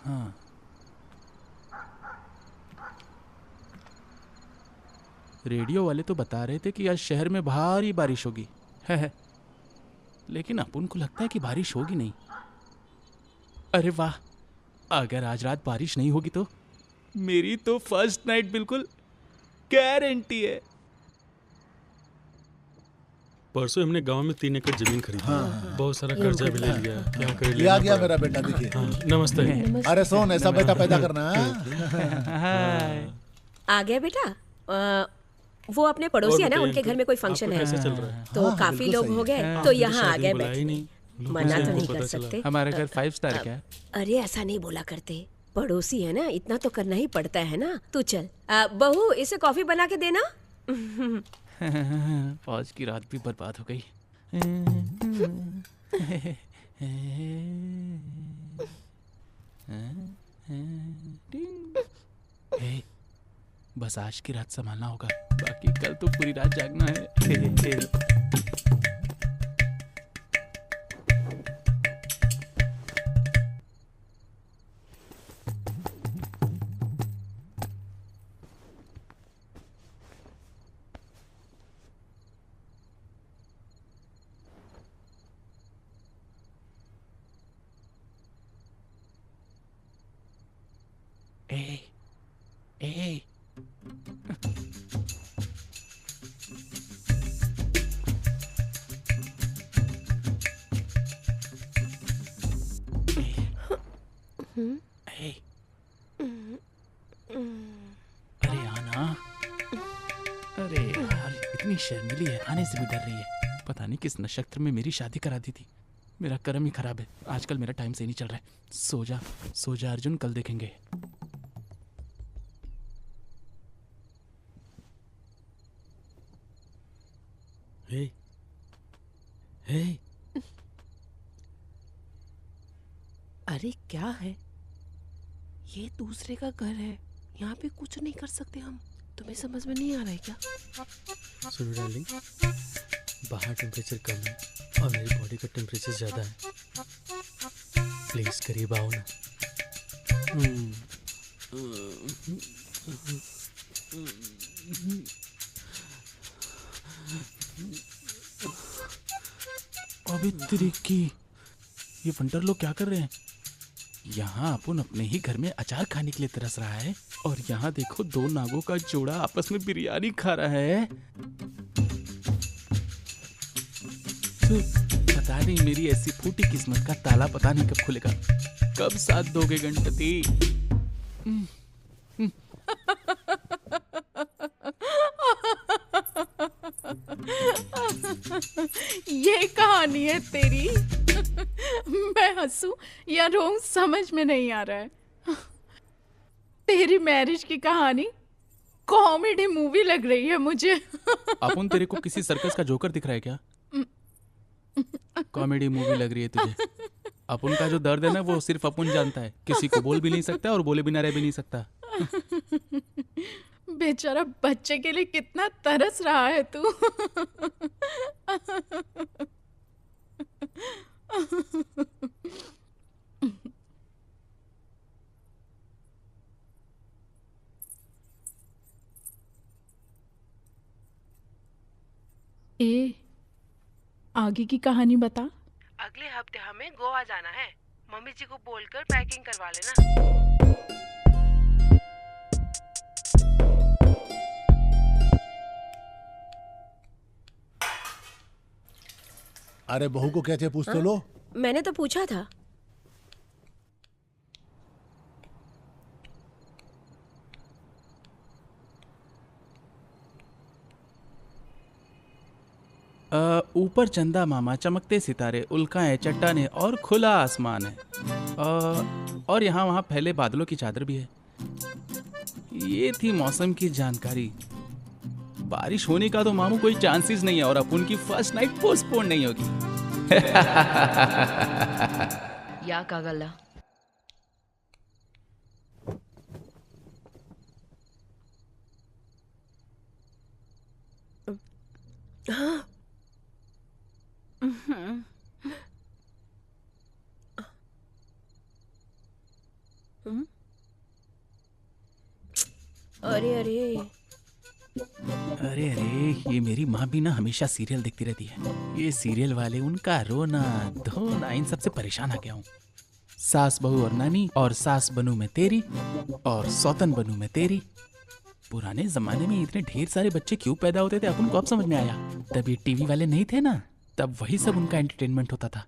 हाँ। रेडियो वाले तो बता रहे थे कि आज शहर में भारी बारिश होगी, है। लेकिन अपन को लगता है कि बारिश होगी नहीं। अरे वाह, अगर आज रात बारिश नहीं होगी तो मेरी तो फर्स्ट नाइट बिल्कुल गारंटी है। परसों हमने गांव में 3 एकड़ जमीन खरीदी। हाँ। बहुत सारा कर्जा भी ले लिया। क्या करे? ये आ गया मेरा बेटा, देखिए। हाँ, नमस्ते। अरे सोन, ऐसा बेटा पैदा करना। आ गया बेटा। वो अपने पड़ोसी है ना, उनके घर में कोई फंक्शन है, तो हाँ, काफी लोग हो गए, तो यहाँ आ गए बैठने। मना तो नहीं कर सकते। हमारे घर 5 स्टार क्या? अरे ऐसा नहीं बोला करते, पड़ोसी है ना, इतना तो करना ही पड़ता है ना। तू चल। बहू, इसे कॉफी बना के देना। आज की रात भी बर्बाद हो गई। बस आज की रात संभालना होगा, बाकी कल तो पूरी रात जागना है। Hey. Hey. इतनी शर्मीली है, आने से भी डर रही है। पता नहीं किस नक्षत्र में मेरी शादी करा दी थी। मेरा कर्म ही खराब है, आजकल मेरा टाइम सही नहीं चल रहा है। सो जा अर्जुन, कल देखेंगे। हे, हे। अरे क्या है ये? दूसरे का घर है, यहाँ पे कुछ नहीं कर सकते हम। तुम्हें समझ में नहीं आ रहा है क्या? सुनो डार्लिंग, बाहर टेम्परेचर कम है और मेरी बॉडी का टेम्परेचर ज्यादा है। प्लीज करीब आओ ना। अबे तेरी की, ये फंटर लोग क्या कर रहे हैं? यहाँ अपन अपने ही घर में अचार खाने के लिए तरस रहा है, और यहाँ देखो दो नागों का जोड़ा आपस में बिरयानी खा रहा है। तो पता नहीं मेरी ऐसी फूटी किस्मत का ताला पता नहीं कब खुलेगा। कब साथ दोगे गणपति? ये कहानी है तेरी। मैं हंसूं या रोऊं समझ में नहीं आ रहा है। तेरी मैरिज की कहानी कॉमेडी मूवी लग रही है मुझे। अपन तेरे को किसी सर्कस का जोकर दिख रहा है क्या? कॉमेडी मूवी लग रही है तुझे? अपन का जो दर्द है ना वो सिर्फ अपन जानता है, किसी को बोल भी नहीं सकता और बोले बिना रह भी नहीं सकता। बेचारा बच्चे के लिए कितना तरस रहा है तू। ए, आगे की कहानी बता। अगले हफ्ते हमें गोवा जाना है। मम्मी जी को बोलकर पैकिंग करवा लेना। अरे बहू को क्या चाहिए पूछ तो लो। मैंने तो पूछा था। ऊपर चंदा मामा, चमकते सितारे, उल्काएं, चट्टानें और खुला आसमान है। और यहाँ वहाँ फैले बादलों की चादर भी है। ये थी मौसम की जानकारी। बारिश होने का तो मामू कोई चांसेस नहीं है, और अपन की फर्स्ट नाइट पोस्टपोन नहीं होगी। याकागಲ್ಲ हाँ। अरे अरे अरे अरे, ये मेरी माँ भी ना हमेशा सीरियल देखती रहती है। ये सीरियल वाले, उनका रोना धोना, इन सबसे परेशान आ गया हूँ। सास बहू और नानी, और सास बनू मैं तेरी, और सौतन बनू मैं तेरी। पुराने जमाने में इतने ढेर सारे बच्चे क्यों पैदा होते थे अपन को अब समझ में आया। तब ये टीवी वाले नहीं थे ना, तब वही सब उनका एंटरटेनमेंट होता था।